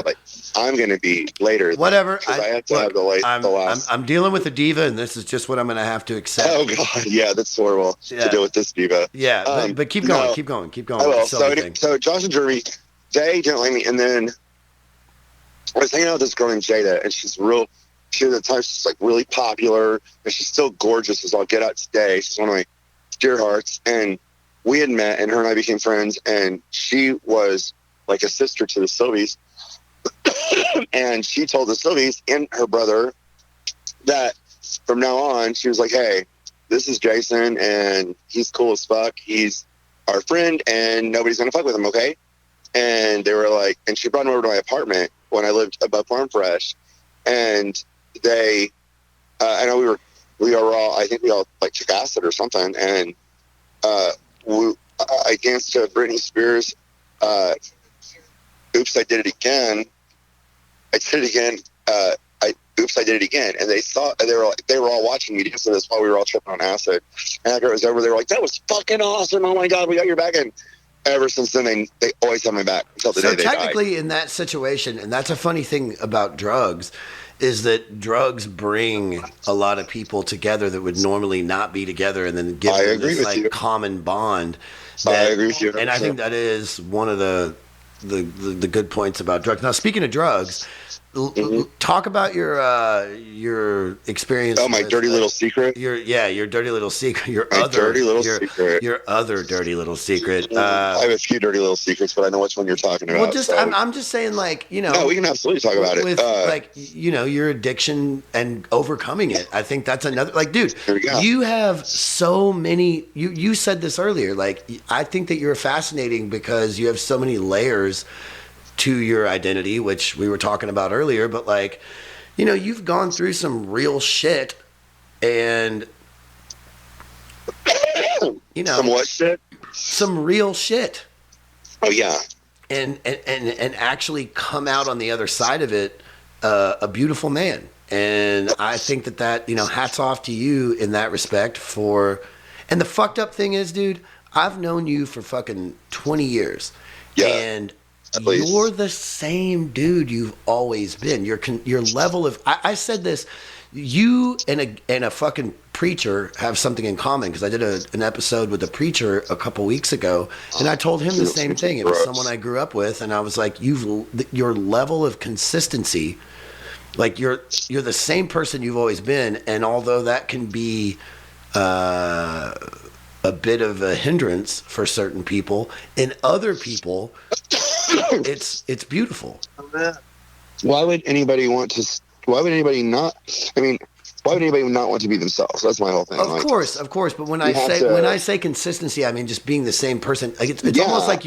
I'm going to be later. Whatever. I have to have the last. I'm dealing with a diva, and this is just what I'm going to have to accept. Oh God, yeah, that's horrible to deal with this diva. Yeah, but keep going, keep going. I will. So Josh and Jeremy, they didn't like me, and then I was hanging out with this girl named Jada, and she's at the time she's like really popular, and she's still gorgeous as all get out today. She's one of my dear hearts, and we had met, and her and I became friends, and she was like a sister to the Sylvies. And she told the Sylvies and her brother that from now on, she was like, "Hey, this is Jason, and he's cool as fuck. He's our friend, and nobody's gonna fuck with him, okay?" And they were like, and she brought him over to my apartment when I lived above Farm Fresh, and I know we all like took acid or something, and I danced to Britney Spears. Oops, I did it again. Oops, I did it again. And they were all watching me dance to this while we were all tripping on acid. And after it was over, they were like, "That was fucking awesome. Oh my God, we got your back." And ever since then, they always have my back until the day they died. So technically in that situation, and that's a funny thing about drugs, is that drugs bring a lot of people together that would normally not be together, and then give them this like common bond. I agree with you. 100%. And I think that is one of the good points about drugs. Now, speaking of drugs, talk about your experience. Oh, my dirty little secret. Your dirty little secret. Your other dirty little secret. I have a few dirty little secrets, but I know which one you're talking about. Well, I'm just saying, like, No, we can absolutely talk about it. With your addiction and overcoming it. I think that's another. Like, dude, you have so many. You said this earlier. Like, I think that you're fascinating because you have so many layers to your identity, which we were talking about earlier, but like, you've gone through some real shit, and some what shit? Some real shit. Oh yeah. And actually come out on the other side of it a beautiful man. And I think that hats off to you in that respect and the fucked up thing is, dude, I've known you for fucking 20 years. Yeah. And you're the same dude you've always been. Your level of I said this. You and a fucking preacher have something in common, because I did an episode with a preacher a couple weeks ago, and I told him the same thing. It was someone I grew up with, and I was like, your level of consistency, like you're the same person you've always been, and although that can be a bit of a hindrance for certain people, in other people, it's beautiful. Why would anybody not? I mean, why would anybody not want to be themselves? That's my whole thing. Of course. But when I say consistency, I mean just being the same person. Like it's almost like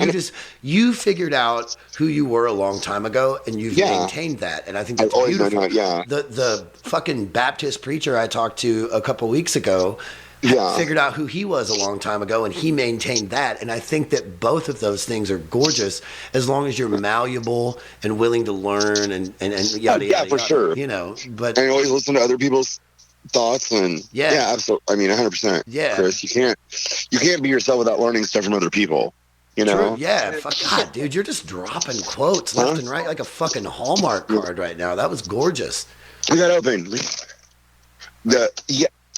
you figured out who you were a long time ago, and you've maintained that. And I think that's beautiful. The fucking Baptist preacher I talked to a couple weeks ago figured out who he was a long time ago, and he maintained that. And I think that both of those things are gorgeous as long as you're malleable and willing to learn and yada yada. For sure. You know, but and always listen to other people's thoughts and absolutely. I mean, 100%. Yeah, Chris, you can't be yourself without learning stuff from other people. You know? True. Yeah. Fuck God, dude, you're just dropping quotes left and right like a fucking Hallmark card right now. That was gorgeous. We got open.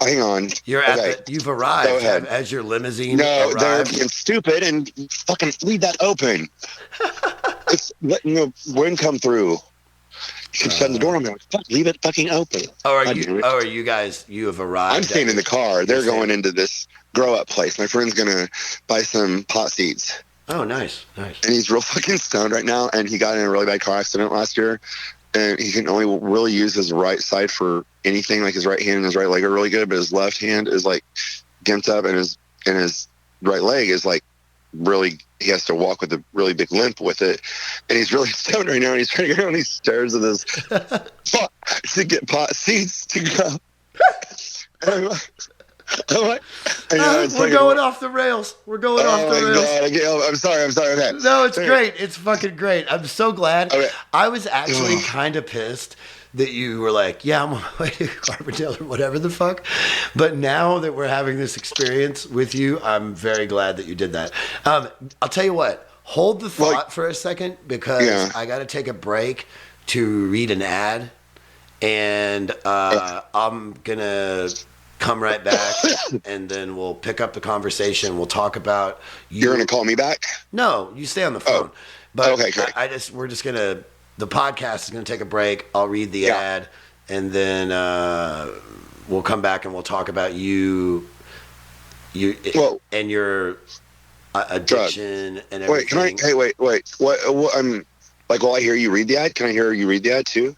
Hang on. You've arrived. Has your limousine arrived? They're being stupid and fucking leave that open. It's letting the wind come through. You keep shutting the door. I'm like, fuck, leave it fucking open. Are you guys? You have arrived. I'm staying in the car. They're going into this grow up place. My friend's gonna buy some pot seeds. Oh, nice. And he's real fucking stoned right now. And he got in a really bad car accident last year. And he can only really use his right side for anything. Like his right hand and his right leg are really good, but his left hand is like gimped up, and his right leg is like really. He has to walk with a really big limp with it, and he's really stoned right now. And he's trying to get on these stairs with his to get pot seeds to go. We're going off the rails. We're going off the rails. God. I'm sorry. Okay. No, it's great. It's fucking great. I'm so glad. Okay. I was actually kind of pissed that you were like, yeah, I'm on my way to Carbondale or whatever the fuck. But now that we're having this experience with you, I'm very glad that you did that. I'll tell you what. Hold the thought for a second, because I got to take a break to read an ad. And I'm going to come right back, and then we'll pick up the conversation. We'll talk about you. You're going to call me back? No, you stay on the phone. But okay, great. We're just going to, the podcast is going to take a break. I'll read the ad, and then we'll come back and we'll talk about you and your addiction and everything. Wait. What? I'm like, will I hear you read the ad? Can I hear you read the ad too?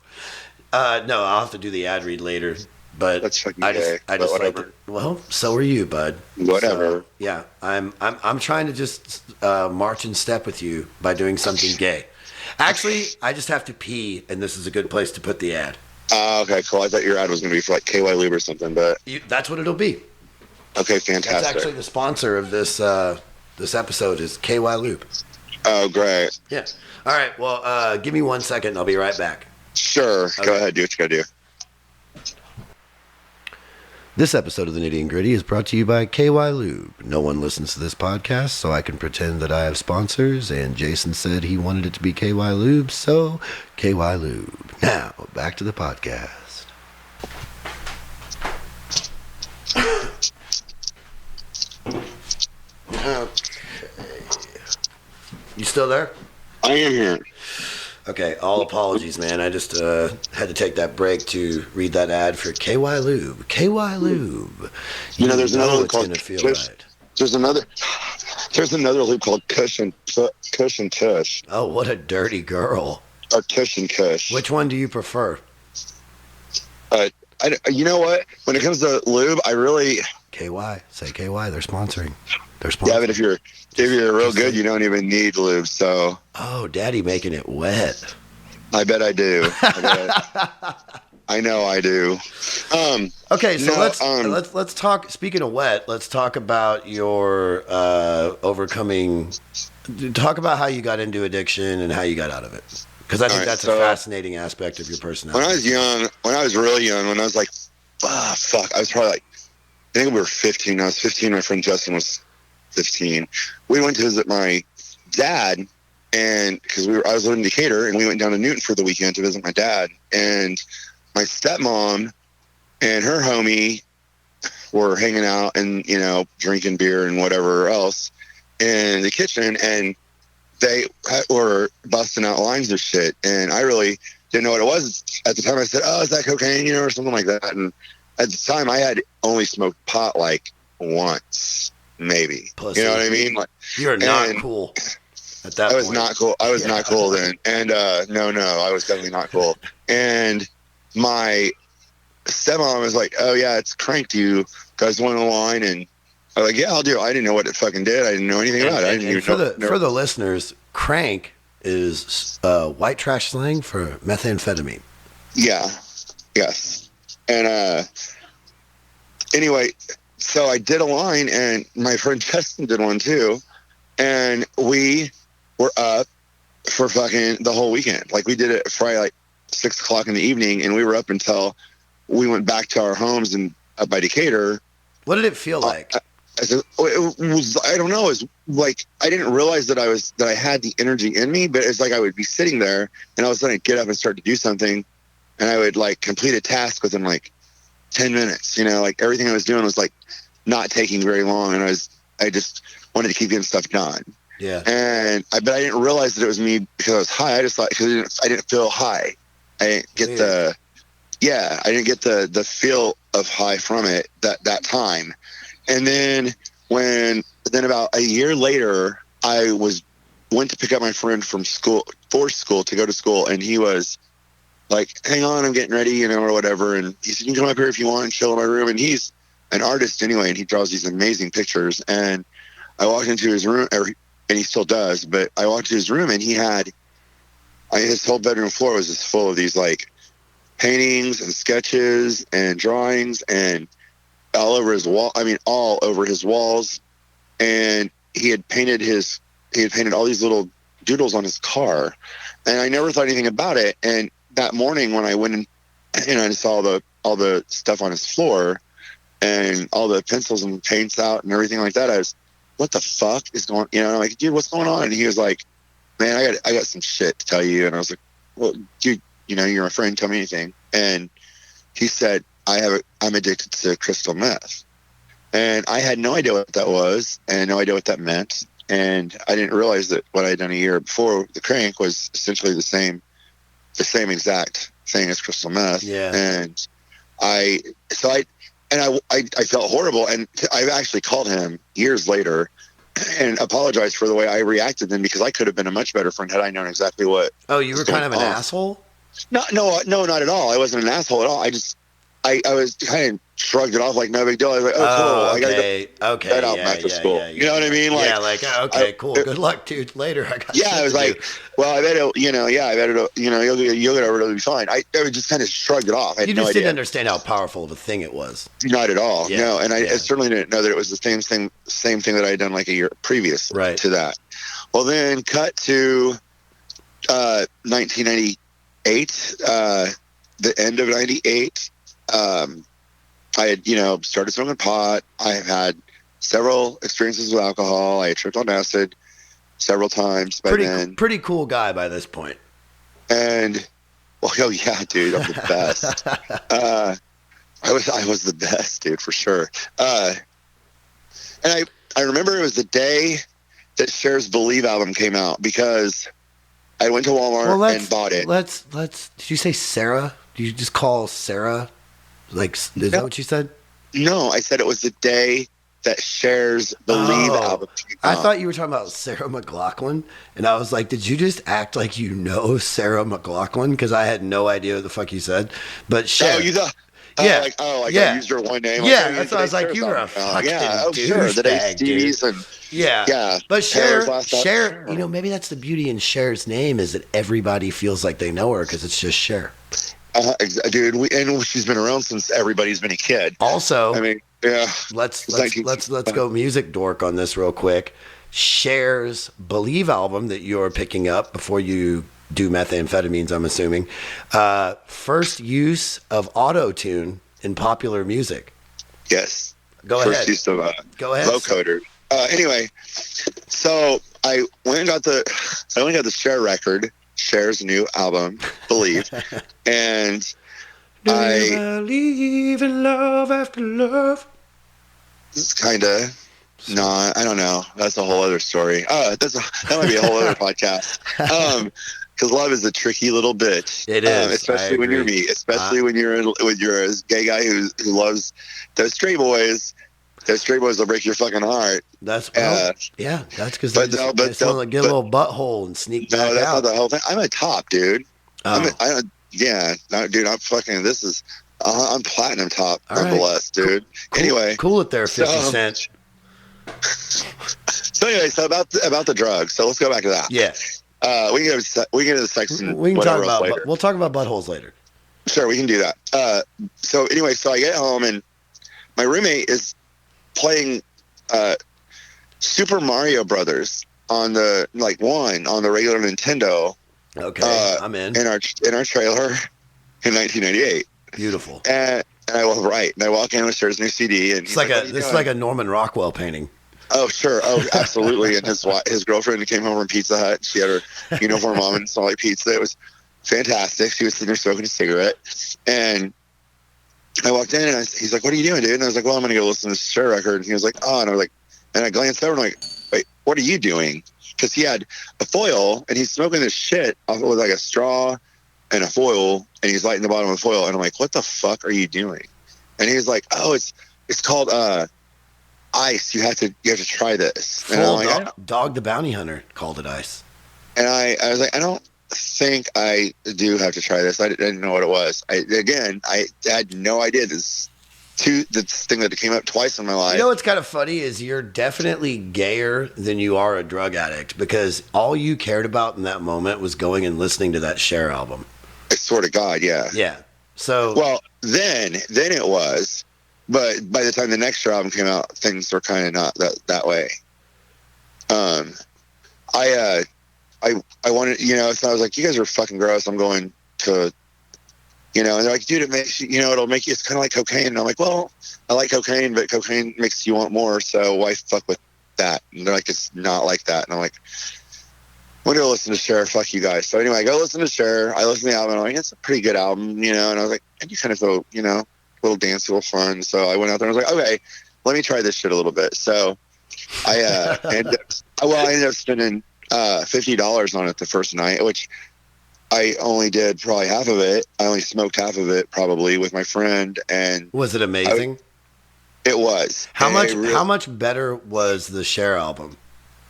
No, I'll have to do the ad read later. But that's fucking gay. I just whatever. like it. Well, so are you, bud. Whatever. So, I'm trying to just march in step with you by doing something gay. Actually, I just have to pee, and this is a good place to put the ad. Okay, cool. I thought your ad was going to be for like KY Lube or something, but that's what it'll be. Okay, fantastic. That's actually the sponsor of this this episode is KY Lube. Oh, great. Yeah. All right. Well, give me 1 second, and I'll be right back. Sure. Okay. Go ahead. Do what you got to do. This episode of The Nitty and Gritty is brought to you by KY Lube. No one listens to this podcast, so I can pretend that I have sponsors, and Jason said he wanted it to be KY Lube, so KY Lube. Now, back to the podcast. Okay. You still there? I am here. Okay, all apologies, man. I just had to take that break to read that ad for KY Lube. KY Lube. You know, there's another lube called There's another lube called Kush and Tush. Oh, what a dirty girl. Or Tush and Kush. Which one do you prefer? You know what? When it comes to lube, I really KY. Say KY. They're sponsoring. Yeah, but if you're real good, you don't even need lube. So. Oh, Daddy making it wet. I bet I do. I know I do. Okay, so let's talk. Speaking of wet, let's talk about your overcoming. Talk about how you got into addiction and how you got out of it, because I think that's a fascinating aspect of your personality. When I was really young, when I was like, fuck, I was probably like, I think we were 15. When I was 15. My friend Justin was 15. We went to visit my dad, and because I was living in Decatur, and we went down to Newton for the weekend to visit my dad. And my stepmom and her homie were hanging out and, drinking beer and whatever else in the kitchen, and they were busting out lines of shit. And I really didn't know what it was at the time. I said, "Oh, is that cocaine?" Or something like that. And at the time, I had only smoked pot like once, maybe. Pussy. You know what I mean? Like, you're not cool at that point. I was not cool. I was not cool then. And no, I was definitely not cool. And my stepmom was like, "Oh yeah, it's Crank. Do you guys want a line?" And I was like, "Yeah, I'll do it." I didn't know what it fucking did. I didn't know anything about it. I didn't even know. For the listeners, crank is white trash slang for methamphetamine. Yeah. Yes. And anyway, so I did a line, and my friend Justin did one too, and we were up for fucking the whole weekend. Like, we did it Friday, like 6 o'clock in the evening, and we were up until we went back to our homes and up by Decatur. What did it feel like? It was, I don't know. It was like, I didn't realize that I had the energy in me, but it's like I would be sitting there, and all of a sudden I'd get up and start to do something, and I would like complete a task within like 10 minutes. You know, like everything I was doing was like not taking very long, and I just wanted to keep getting stuff done. Yeah. But I didn't realize that it was me because I was high. I just thought, because I didn't feel high. I didn't get I didn't get the feel of high from it that time. And then about a year later, I went to pick up my friend from school, for school, to go to school, and he was like, "Hang on, I'm getting ready, you know, or whatever." And he said, "You can come up here if you want and chill in my room." And he's an artist anyway, and he draws these amazing pictures. And I walked into his room, and he still does, but I walked into his room, and he had, his whole bedroom floor was just full of these like paintings and sketches and drawings, and all over his wall. I mean, all over his walls. And he had painted all these little doodles on his car, and I never thought anything about it. And that morning when I went in, and I saw all the stuff on his floor and all the pencils and paints out and everything like that, I was, what the fuck is going, you know, I'm like, "Dude, what's going on?" And he was like, "Man, I got some shit to tell you." And I was like, "Well, dude, you know, you're my friend, tell me anything." And he said, I'm addicted to crystal meth. And I had no idea what that was, and no idea what that meant. And I didn't realize that what I had done a year before, the crank, was essentially the same exact thing as crystal meth. Yeah. And I felt horrible, and I actually called him years later and apologized for the way I reacted then, because I could have been a much better friend had I known exactly what. Oh, you were kind of an asshole? No, not at all. I wasn't an asshole at all. I was kind of shrugged it off like no big deal. I was like, "Oh, cool. Okay. I gotta go out back to school." You know what I mean? Like, okay, cool. Good luck, dude. Later, I got. Yeah, I was like, "Well, I bet it, you know, you'll get over it. It'll be fine." I just kind of shrugged it off. I had you no just idea. didn't understand how powerful of a thing it was. Not at all. Yeah. No, and I certainly didn't know that it was the same thing that I had done like a year previous to that. Well, then cut to 1998, the end of '98. I had, started smoking pot. I have had several experiences with alcohol. I had tripped on acid several times by then. Pretty cool guy by this point. And, well, oh yeah, dude, I'm the best. I was the best, dude, for sure. And I remember it was the day that Cher's Believe album came out, because I went to Walmart and bought it. Did you say Sarah? Did you just call Sarah? Like, is that what you said? No, I said it was the day that Cher's Believe album came out. I thought you were talking about Sarah McLachlan, and I was like, did you just act like you know Sarah McLachlan? Because I had no idea what the fuck you said. But Cher. Oh, you thought? Yeah. I used her one name. Yeah, that's why I was like, you were a fucking douchebag, dude. Yeah. But Cher, maybe that's the beauty in Cher's name, is that everybody feels like they know her because it's just Cher. Dude, and she's been around since everybody's been a kid. Also, I mean, yeah. Let's go music dork on this real quick. Cher's Believe album that you're picking up before you do methamphetamines, I'm assuming. First use of auto-tune in popular music. Yes. Go ahead. First use of go ahead. vocoder. Anyway, so I went and got the Cher record, Cher's new album, Believe, and I believe in love after love. It's kind of I don't know. That's a whole other story. That might be a whole other podcast. Because love is a tricky little bitch. It is, especially when you're me. Especially when you're a gay guy who loves those straight boys. Those straight boys will break your fucking heart. That's that's because they want to get a little butthole and sneak back out. No, that's not the whole thing. I'm a top, dude. I'm fucking. This is I'm platinum top, All nonetheless, right. dude. Cool, Anyway, cool it there, 50 Cent. So anyway, so about the drugs. So let's go back to that. Yeah. We can get into the sex and We can whatever talk else about, later. we'll talk about buttholes later. Sure, we can do that. So anyway, so I get home and my roommate is playing Super Mario Brothers on the on the regular Nintendo. Okay, I'm in. In our trailer in 1998. Beautiful. And I was right. And I walk in with his new CD, and It's like a Norman Rockwell painting. Oh sure, oh absolutely. And his girlfriend came home from Pizza Hut. She had her uniform on and smelled like pizza. It was fantastic. She was sitting there smoking a cigarette, and I walked in and he's like, "What are you doing, dude?" And I was like, "Well, I'm going to go listen to this Cher record." And he was like, "Oh," and I was like, and I glanced over and I'm like, "Wait, what are you doing?" Because he had a foil and he's smoking this shit off with like a straw and a foil, and he's lighting the bottom of the foil. And I'm like, "What the fuck are you doing?" And he's like, "Oh, it's called ice. You have to try this." And I'm like, Dog the Bounty Hunter called it ice. And I was like, I don't think I do have to try this. I didn't know what it was. I had no idea. This thing that came up twice in my life. You know what's kind of funny is you're definitely gayer than you are a drug addict, because all you cared about in that moment was going and listening to that Cher album. I swear to God, yeah. Yeah. So well, then it was, but by the time the next album came out, things were kind of not that way. I wanted, so I was like, "You guys are fucking gross. I'm going to." And they're like, "Dude, it makes you, it'll make you, it's kind of like cocaine." And I'm like, "Well, I like cocaine, but cocaine makes you want more. So why fuck with that?" And they're like, "It's not like that." And I'm like, "I'm going to go listen to Cher. Fuck you guys." So anyway, I go listen to Cher. I listen to the album. And I'm like, "It's a pretty good album, And I was like, and you kind of go, a little dance, a little fun. So I went out there and I was like, okay, let me try this shit a little bit. So I ended up spending $50 on it the first night, which I only did probably half of it. I only smoked half of it probably with my friend. And was it amazing? It was. How much better was the Cher album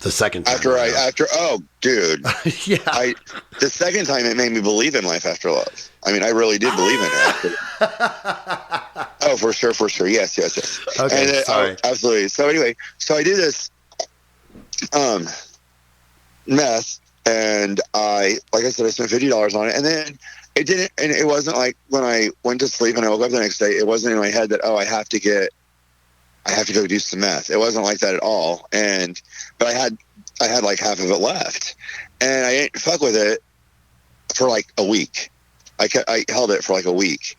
the second time? Oh, dude. Yeah. The second time it made me believe in life after love. I mean, I really did believe in it. Oh, for sure. Yes. Okay, sorry. Absolutely. So anyway, so I do this meth, and like I said, I spent $50 on it, and then it wasn't like when I went to sleep and I woke up the next day, it wasn't in my head that, I have to go do some meth. It wasn't like that at all. But I had like half of it left, and I didn't fuck with it for like a week. I held it for like a week,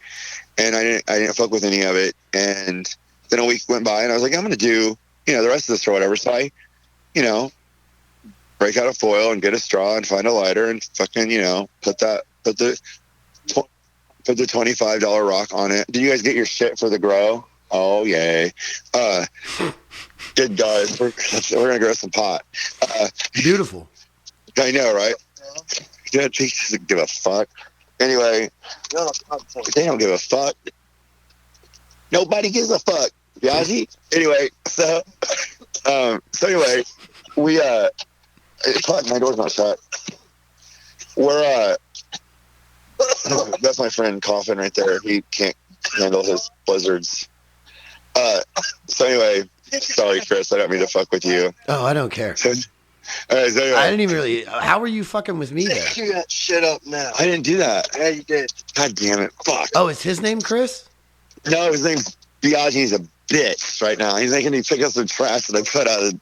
and I didn't fuck with any of it. And then a week went by, and I was like, I'm going to do, the rest of this or whatever. So I, break out a foil and get a straw and find a lighter and fucking, put the $25 rock on it. Did you guys get your shit for the grow? Oh, yay. Good guys. We're going to grow some pot. Beautiful. I know, right? He doesn't give a fuck. Anyway, they don't give a fuck. Nobody gives a fuck. Yaji? Anyway, so anyway, we, fuck, my door's not shut. We're, that's my friend coughing right there. He can't handle his blizzards. So anyway, sorry, Chris, I don't mean to fuck with you. Oh, I don't care. All right, so anyway. I didn't even really. How were you fucking with me there? You got shit up now. I didn't do that. Yeah, you did. God damn it. Fuck. Oh, is his name Chris? No, his name's Biaggi. He's a bitch right now. He's making me pick up some trash that I put out of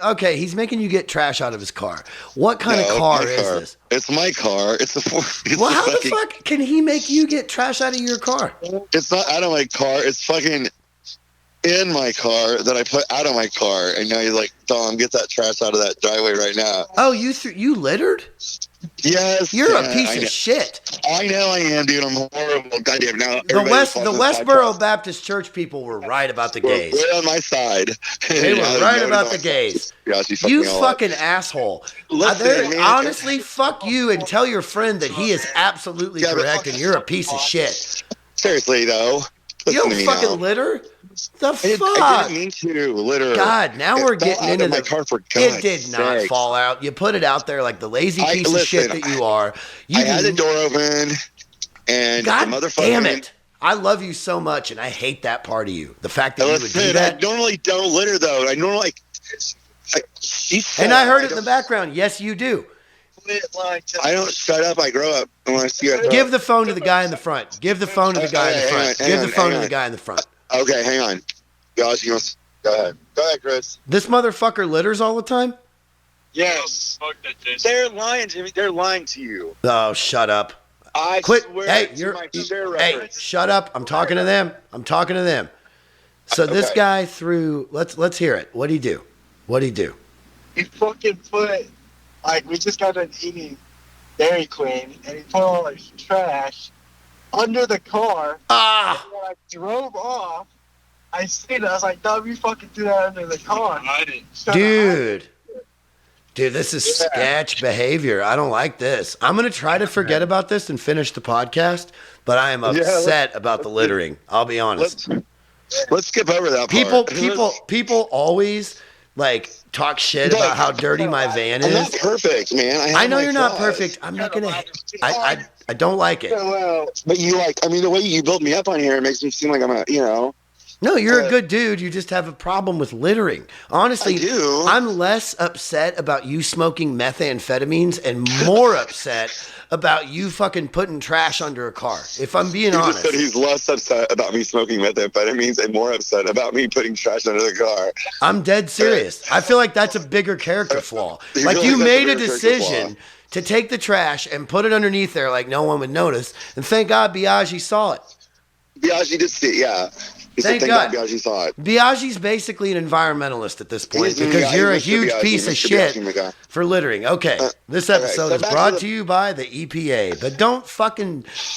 Okay. He's making you get trash out of his car. What kind of car is this? It's my car. It's how the fuck can he make you get trash out of your car? It's not out of my car. It's fucking in my car that I put out of my car. And now he's like, Dom, get that trash out of that driveway right now. Oh, you littered? Yes. You're a piece of shit. I know I am, dude. I'm horrible. Goddamn. Now the Westboro Baptist Church people were right about the gays. They're on my side. They were right about the gays. You fucking asshole. Honestly, fuck you and tell your friend that he is absolutely correct and you're a piece of shit. Seriously, though. You don't fucking litter? The fuck? I didn't mean to litter. God, now we're getting into my car for It did not fall out. You put it out there like the lazy piece of shit that you are. I had the door open. And God the motherfucker. damn it. I love you so much, and I hate that part of you. The fact that you would do I that. normally don't litter, though. I normally, And I heard it in the background. Yes, you do. I don't shut up. I grow up. I want to see you. Give the phone to the guy in the front. Give the phone to the guy in the front. Give the phone to the guy in the front. Okay, hang on. Gosh, go ahead. Go ahead, Chris. This motherfucker litters all the time? Yes. They're lying to me. They're lying to you. Oh, shut up. I Quit. swear Hey, to my chair hey, reference. shut up. I'm talking to them. So this guy threw, let's hear it. What'd he do? He fucking put, like, we just got done eating Dairy Queen, and he put all his trash under the car. Ah! And when I drove off, I seen it. I was like, "Dub, you fucking threw that under the car." I didn't. Dude, this is sketch behavior. I don't like this. I'm going to try to forget about this and finish the podcast, but I am upset about the littering. I'll be honest. Let's skip over that part. People always like talk shit about how dirty my van is. I'm not perfect, man. I know you're not perfect. I'm not going to I don't like it. But the way you built me up on here, it makes me seem like I'm No, you're a good dude. You just have a problem with littering. Honestly, I do. I'm less upset about you smoking methamphetamines and more upset about you fucking putting trash under a car. If I'm being honest. Just said he's less upset about me smoking methamphetamines and more upset about me putting trash under the car. I'm dead serious. I feel like that's a bigger character flaw. Like you made a decision to take the trash and put it underneath there like no one would notice. And thank God Biaggi saw it. Biaggi did see it, yeah. Thank God. Biaggi saw it. Biaggi's basically an environmentalist at this point because you're a huge piece of shit for littering. Okay, this episode is brought to you by the EPA. But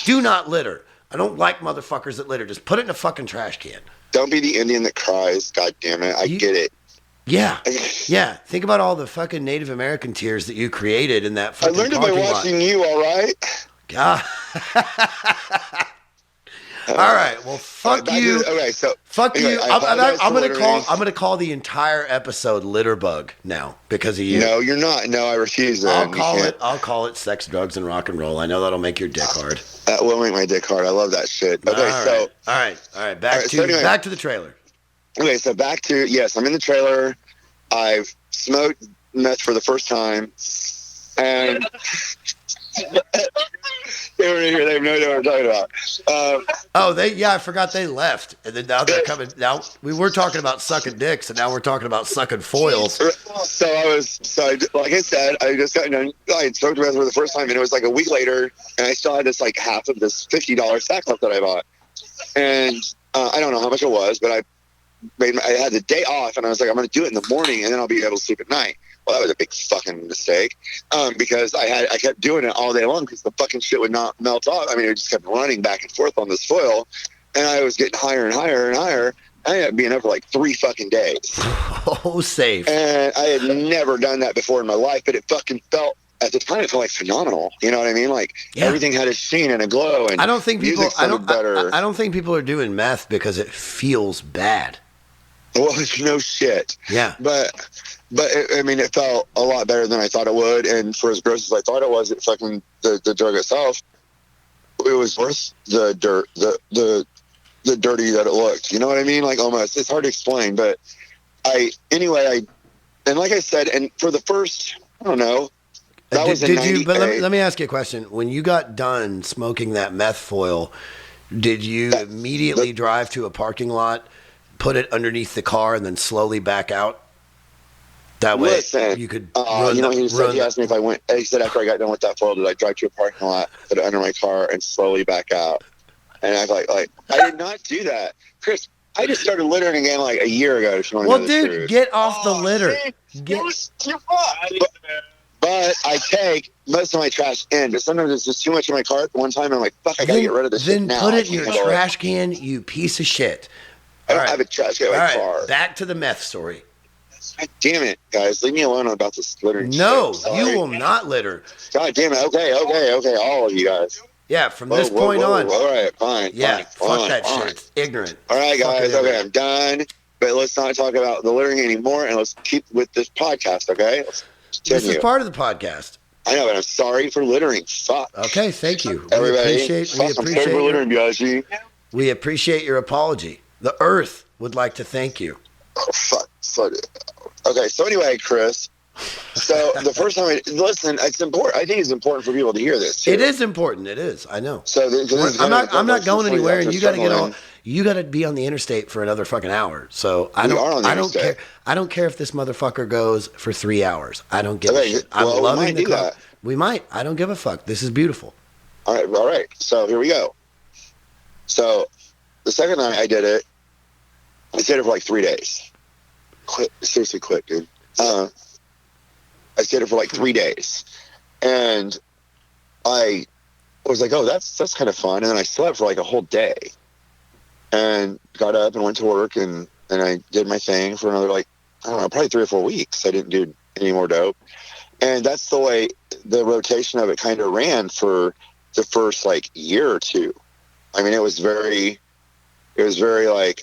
do not litter. I don't like motherfuckers that litter. Just put it in a fucking trash can. Don't be the Indian that cries. God damn it. I get it. Yeah. Yeah. Think about all the fucking Native American tears that you created in that fucking parking lot. I learned it by watching you, all right? God. All right. Well, fuck you. Fuck you. I'm gonna call the entire episode litter bug now because of you. No, you're not. No, I refuse. I'll call it sex, drugs, and rock and roll. I know that'll make your dick hard. That will make my dick hard. I love that shit. Okay, all right. Back to the trailer. Okay, so I'm in the trailer. I've smoked meth for the first time, and. They were in here. They have no idea what I'm talking about. I forgot they left, and then now they're coming. Now we were talking about sucking dicks, and now we're talking about sucking foils. Like I said, I just got done. I had smoked meth for the first time, and it was like a week later, and I still had this like half of this $50 sack left that I bought, and I don't know how much it was, but I had the day off, and I was like, I'm going to do it in the morning, and then I'll be able to sleep at night. Well, that was a big fucking mistake because I kept doing it all day long because the fucking shit would not melt off. I mean, it just kept running back and forth on this foil, and I was getting higher and higher and higher. I ended up being up for like 3 fucking days. Oh, safe. And I had never done that before in my life, but it fucking felt, at the time, it felt like phenomenal. You know what I mean? Like everything had a sheen and a glow, and I don't think people. I better. I don't think people are doing meth because it feels bad. Well, no shit. Yeah. But it felt a lot better than I thought it would, and for as gross as I thought it was, it fucking the drug itself, it was worth the dirt, the dirty that it looked. You know what I mean? Like almost, it's hard to explain, but and like I said, and for the first, I don't know, that was in 98. But let me ask you a question. When you got done smoking that meth foil, did you immediately drive to a parking lot, put it underneath the car, and then slowly back out? That way you could he asked me if I went, he said after I got done with that foil, did I drive to a parking lot, put it under my car, and slowly back out? And I was like, I did not do that. Chris, I just started littering again like a year ago. If you want to know the truth. Get off the litter. But I take most of my trash in, but sometimes it's just too much in my car at one time, and I'm like, fuck, I gotta get rid of this shit now. Then put it in your trash can, you piece of shit. I don't have a trash can in my car. Back to the meth story. God damn it, guys. Leave me alone about this littering shit. No, you will not litter. God damn it. Okay. All of you guys. Yeah, from this point on. All right, fine. Yeah, fuck that shit. It's ignorant. All right, guys. Okay, I'm done. But let's not talk about the littering anymore, and let's keep with this podcast, okay? Let's continue. This is part of the podcast. I know, but I'm sorry for littering. Fuck. Okay, thank you. Everybody. We I'm sorry for appreciate littering, Biaggi. we appreciate your apology. The Earth would like to thank you. Oh, fuck. Okay, so anyway, Chris. So the first time listen, it's important. I think it's important for people to hear this too. It is important. It is. I know. So I'm not going anywhere, and you got to get all. You got to be on the interstate for another fucking hour. So I don't care. I don't care if this motherfucker goes for 3 hours. I don't give a shit. I'm loving the car. We might. I don't give a fuck. This is beautiful. All right. So here we go. So the second night I did it, I stayed it for like 3 days. Seriously, quick, dude. I stayed it for like 3 days, and I was like, "Oh, that's kind of fun." And then I slept for like a whole day, and got up and went to work, and I did my thing for another like I don't know, probably 3 or 4 weeks. I didn't do any more dope, and that's the way the rotation of it kind of ran for the first like year or two. I mean, it was very like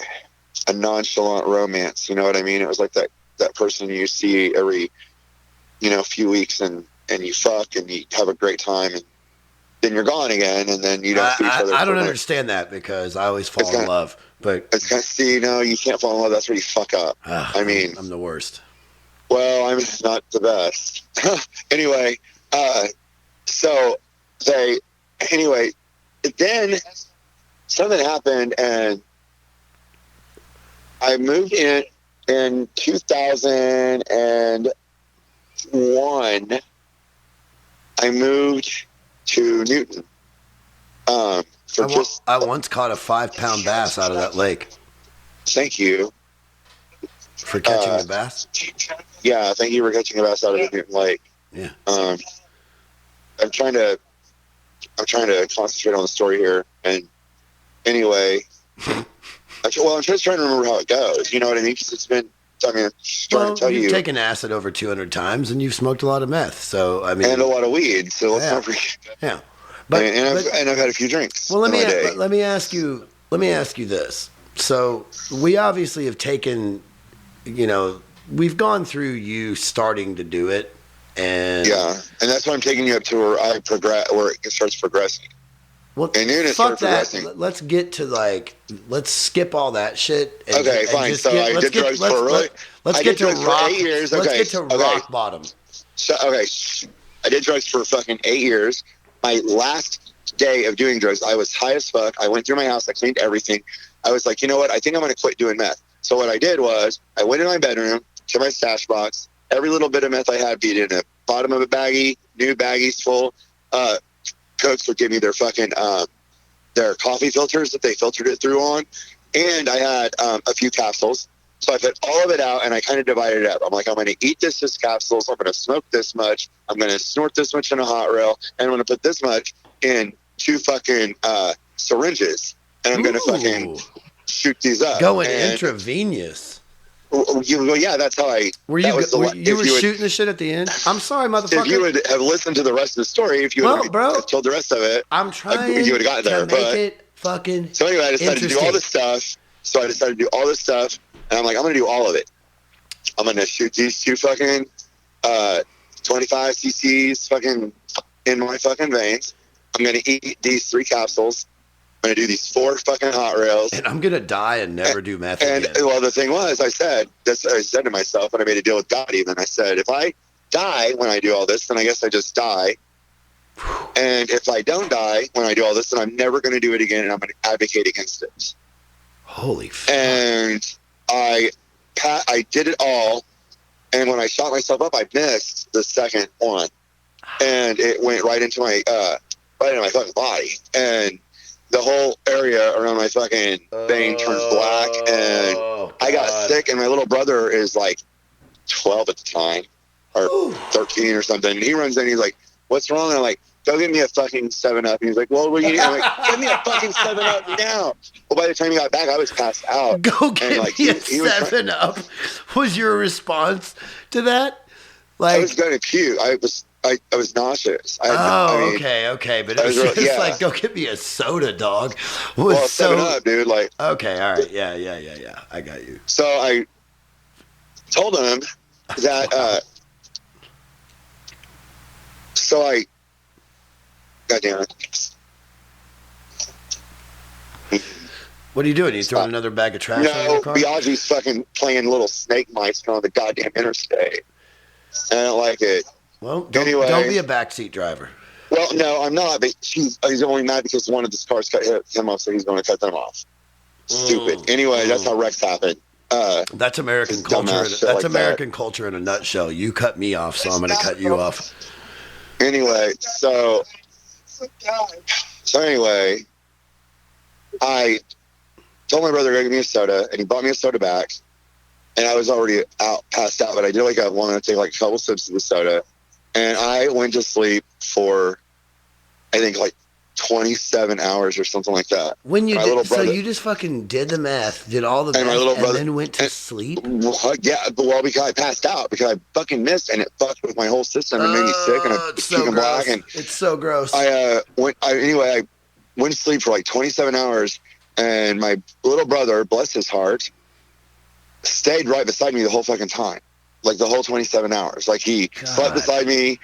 a nonchalant romance. You know what I mean? It was like that person you see every few weeks and you fuck and you have a great time and then you're gone again and then you don't see each other. I don't understand that because I always fall in love. But it's kind of, you can't fall in love. That's where you fuck up. I mean, I'm the worst. Well, I'm not the best. Anyway, then something happened and I moved in 2001. I moved to Newton. I once caught a 5-pound bass out of that lake. Thank you for catching the bass. Yeah, thank you for catching a bass out of the Newton Lake. Yeah. I'm trying to concentrate on the story here. And anyway, I'm just trying to remember how it goes. You know what I mean? Because it's been. You've taken acid over 200 times, and you've smoked a lot of meth. So I mean, and a lot of weed. So let's not forget. Yeah, I've had a few drinks. Well, let me ask you this. So we obviously have taken, we've gone through you starting to do it, and that's why I'm taking you up to where where it starts progressing. Well, fuck that. Let's get to let's skip all that shit. Okay, fine. So I did drugs for really. Let's get to 8 years. Okay. Let's get to rock bottom. So I did drugs for fucking 8 years. My last day of doing drugs, I was high as fuck. I went through my house. I cleaned everything. I was like, you know what? I think I'm going to quit doing meth. So what I did was I went in my bedroom to my stash box. Every little bit of meth I had, be it in the bottom of a baggie, new baggies full. Cokes would give me their fucking their coffee filters that they filtered it through on, and I had a few capsules. So I put all of it out, and I kind of divided it up. I'm like, I'm going to eat this as capsules. I'm going to smoke this much. I'm going to snort this much in a hot rail, and I'm going to put this much in 2 fucking syringes, and I'm going to fucking shoot these up. Going intravenous. Yeah, that's how I. You were shooting the shit at the end? I'm sorry, motherfucker. If you would have listened to the rest of the story, if you would have told the rest of it, I'm trying. You would have gotten there, make it fucking. So anyway, I decided to do all this stuff. And I'm like, I'm going to do all of it. I'm going to shoot these 2 fucking 25 cc's fucking in my fucking veins. I'm going to eat these 3 capsules. I'm going to do these 4 fucking hot rails. And I'm going to die and never do meth again. And well, the thing was, I said to myself, and I made a deal with God even, I said, if I die when I do all this, then I guess I just die. And if I don't die when I do all this, then I'm never going to do it again, and I'm going to advocate against it. Holy fuck. And I did it all, and when I shot myself up, I missed the second one. And it went right into my fucking body. And the whole area around my fucking vein turned black, and I got sick. And my little brother is like 12 at the time, or 13 or something. And he runs in, he's like, "What's wrong?" And I'm like, "Go get me a fucking 7-Up." And he's like, "Well, what are you?" I'm like, "Give me a fucking 7-Up now." Well, by the time he got back, I was passed out. Go get me a 7-Up. Was your response to that? I was kind of cute. I was nauseous. Okay. But it was just like, go get me a soda, dog. Well, 7-Up, dude. Like, okay, all right. Yeah. I got you. So I told him that, God damn it. What are you doing? Are you throwing another bag of trash on your No, car? Biaggi's fucking playing little snake mice on the goddamn interstate. I don't like it. Well, Anyway. don't be a backseat driver. Well, no, I'm not, but he's only mad because one of his cars cut him off, so he's going to cut them off. Stupid. Anyway, that's how wrecks happen. That's American culture. That's American culture in a nutshell. You cut me off, so I'm going to cut you off. Anyway, so anyway, I told my brother to go get me a soda, and he bought me a soda back, and I was already passed out, but I did wake up wanting to take like a couple sips of the soda, and I went to sleep for, I think, like 27 hours or something like that. When you did, so you just fucking did the math, did all the math, and then went to sleep? Yeah, but because I passed out, because I fucking missed, and it fucked with my whole system and made me sick, and I was puking black, and it's so gross. I went to sleep for like 27 hours, and my little brother, bless his heart, stayed right beside me the whole fucking time, like the whole 27 hours. Like he slept beside me,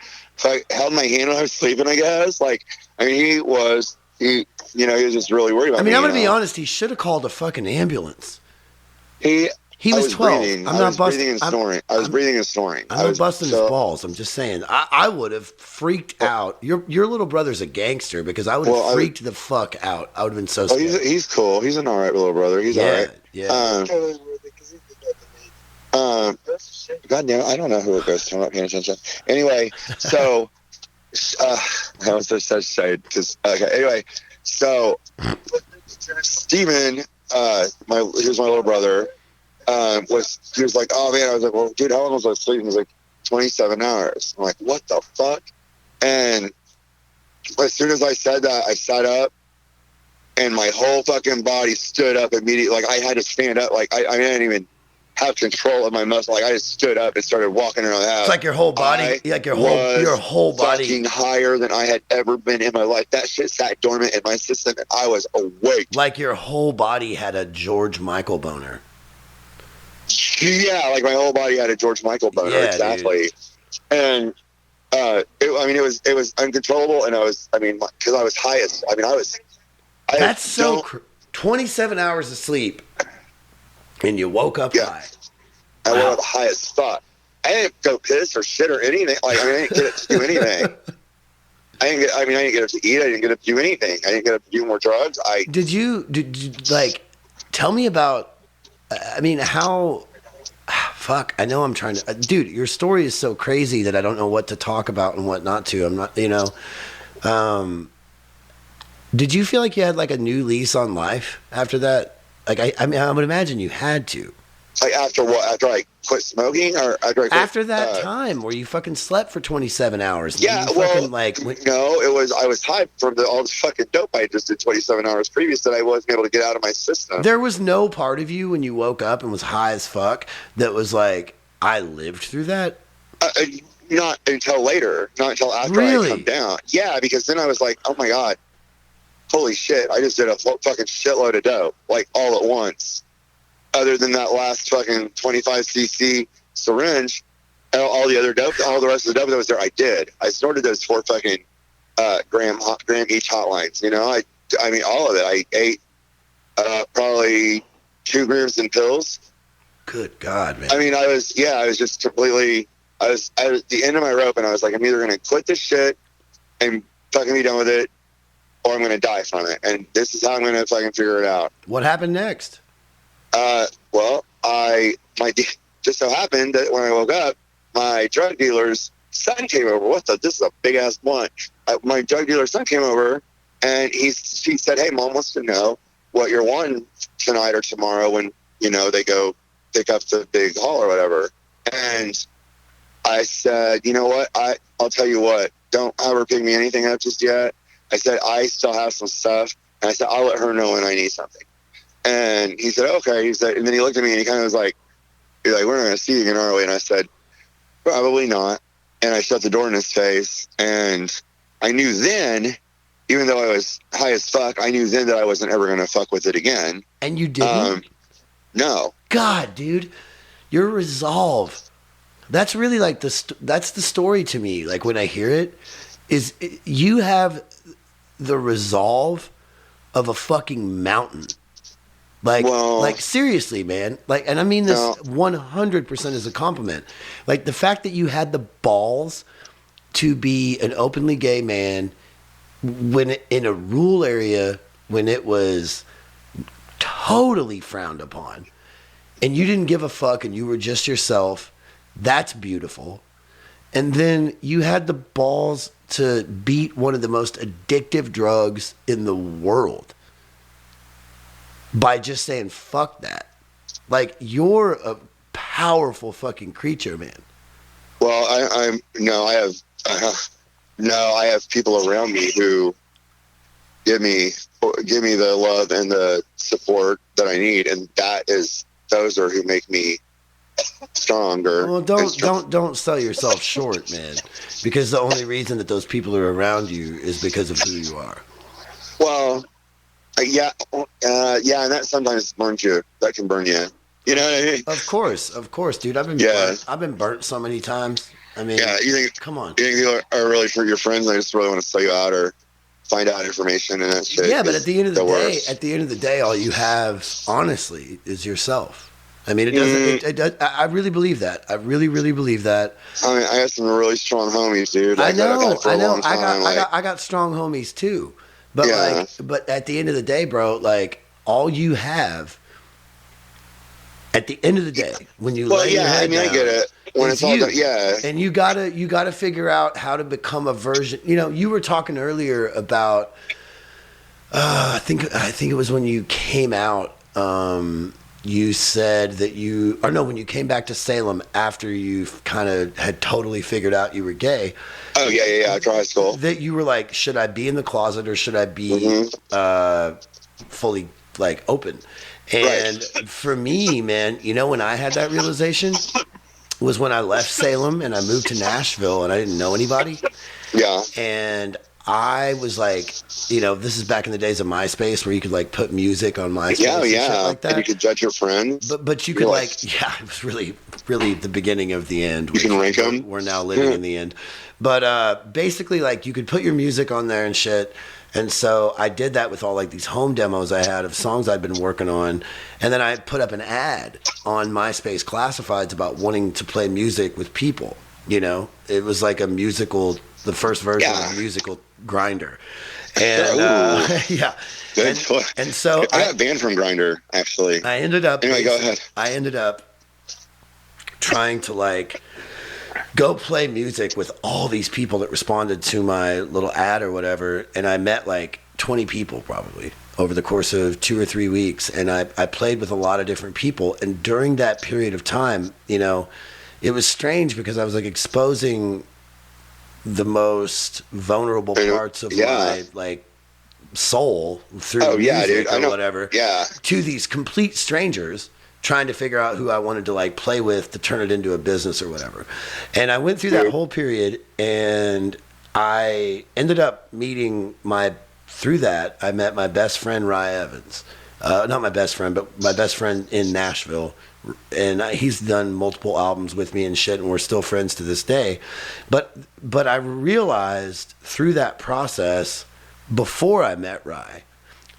held my hand when I was sleeping, I guess. Like, I mean, he was just really worried about me. I mean, I'm going to be honest, he should have called a fucking ambulance. He was 12. Breathing. I was breathing and snoring. I'm not busting his balls. I'm just saying. I would have freaked out. Your little brother's a gangster because I would have freaked the fuck out. I would have been so scared. He's cool. He's an all right little brother. He's all right. Yeah. God damn it, I don't know who it goes to. I'm not paying attention. Anyway, so I was just excited because anyway, so Steven, he was my little brother. He was like, oh man, I was like, well, dude, how long was I sleeping? He was like, 27 hours. I'm like, what the fuck? And as soon as I said that, I sat up, and my whole fucking body stood up immediately. Like I had to stand up. Like I didn't even have control of my muscle. Like I just stood up and started walking around the house. It's like your whole body, your whole body, fucking higher than I had ever been in my life. That shit sat dormant in my system, and I was awake. Like your whole body had a George Michael boner. Yeah, like my whole body had a George Michael boner, exactly. Dude. And it was uncontrollable, and because I was highest. That's so 27 hours of sleep. And you woke up high. I woke up high as fuck. I didn't go piss or shit or anything. Like I didn't get up to do anything. I didn't get up to eat. I didn't get up to do anything. I didn't get up to do more drugs. Did you like? Tell me about. I mean, how? Fuck. I know I'm trying to. Dude, your story is so crazy that I don't know what to talk about and what not to. I'm not. Did you feel like you had like a new lease on life after that? Like I mean, I would imagine you had to. Like after what? After I quit smoking, or after that time where you fucking slept for 27 hours? Yeah, no, it was I was high from all the fucking dope I just did 27 hours previous that I wasn't able to get out of my system. There was no part of you when you woke up and was high as fuck that was like, I lived through that. Not until later. Not until after I come down. Yeah, because then I was like, oh my god. Holy shit, I just did a fucking shitload of dope, like, all at once. Other than that last fucking 25cc syringe, all the other dope, all the rest of the dope that was there, I did. I snorted those 4 fucking gram each hotlines, I mean, all of it. I ate probably 2 grams in pills. Good God, man. I mean, I was just completely, I was at the end of my rope, and I was like, I'm either going to quit this shit and fucking be done with it, or I'm going to die from it. And this is how I'm going to fucking figure it out. What happened next? Well, just so happened that when I woke up, my drug dealer's son came over. This is a big ass blunt. My drug dealer's son came over, and he said, hey, Mom wants to know what you're wanting tonight or tomorrow when, they go pick up the big haul or whatever. And I said, you know what? I'll tell you what, don't ever pick me anything up just yet. I said, I still have some stuff. And I said, I'll let her know when I need something. And he said, okay. He said, and then he looked at me and he kind of was like, we're not going to see you again, are we? And I said, probably not. And I shut the door in his face. And I knew then, even though I was high as fuck, I knew then that I wasn't ever going to fuck with it again. And you didn't? No. God, dude, your resolve. That's really like that's the story to me. Like when I hear it, is you have the resolve of a fucking mountain. Like seriously, man. Like, and I mean this 100% as a compliment. Like the fact that you had the balls to be an openly gay man when in a rural area when it was totally frowned upon, and you didn't give a fuck and you were just yourself. That's beautiful. And then you had the balls to beat one of the most addictive drugs in the world by just saying fuck that. Like, you're a powerful fucking creature, man. Well, I have people around me who give me the love and the support that I need, and those are who make me stronger. Well, don't sell yourself short, man, because the only reason that those people are around you is because of who you are. Well, and that sometimes burns you. That can burn you. You know what I mean? Of course, dude. I've been burnt so many times. I mean, you think? Come on. You think people are really for your friends? And they just really want to sell you out or find out information and that shit. Yeah, but at the end of the day, all you have, honestly, is yourself. I mean, it doesn't. I really believe that. I really, really believe that. I mean, I have some really strong homies, dude. I know. I got strong homies too. But but at the end of the day, bro, like, all you have at the end of the day, when you lay your head down, I get it. When it's all done, and you gotta figure out how to become a version. You know, you were talking earlier about. I think it was when you came out. You said that when you came back to Salem after you kind of had totally figured out you were gay. Oh, yeah, after high school. That you were like, should I be in the closet or should I be fully, like, open? And for me, man, you know, when I had that realization was when I left Salem and I moved to Nashville and I didn't know anybody. Yeah. And I was like, you know, this is back in the days of MySpace where you could, like, put music on MySpace and shit like that. And you could judge your friends. But you could, it was really, really the beginning of the end. You can rank them. We're now living in the end. But basically, like, you could put your music on there and shit. And so I did that with all, like, these home demos I had of songs I'd been working on. And then I put up an ad on MySpace Classifieds about wanting to play music with people, you know? It was like the first version of a musical grinder. And and so I got banned from Grindr, actually. I ended up anyway, go ahead. I ended up trying to, like, go play music with all these people that responded to my little ad or whatever, and I met like 20 people probably over the course of 2 or 3 weeks, and I played with a lot of different people. And during that period of time, you know, it was strange because I was, like, exposing the most vulnerable parts of my, like, soul through music or whatever to these complete strangers trying to figure out who I wanted to, like, play with to turn it into a business or whatever. And I went through that whole period, and I ended up through that I met my best friend, Rye Evans. Not my best friend, but my best friend in Nashville. And he's done multiple albums with me and shit, and we're still friends to this day. But I realized through that process, before I met Rye,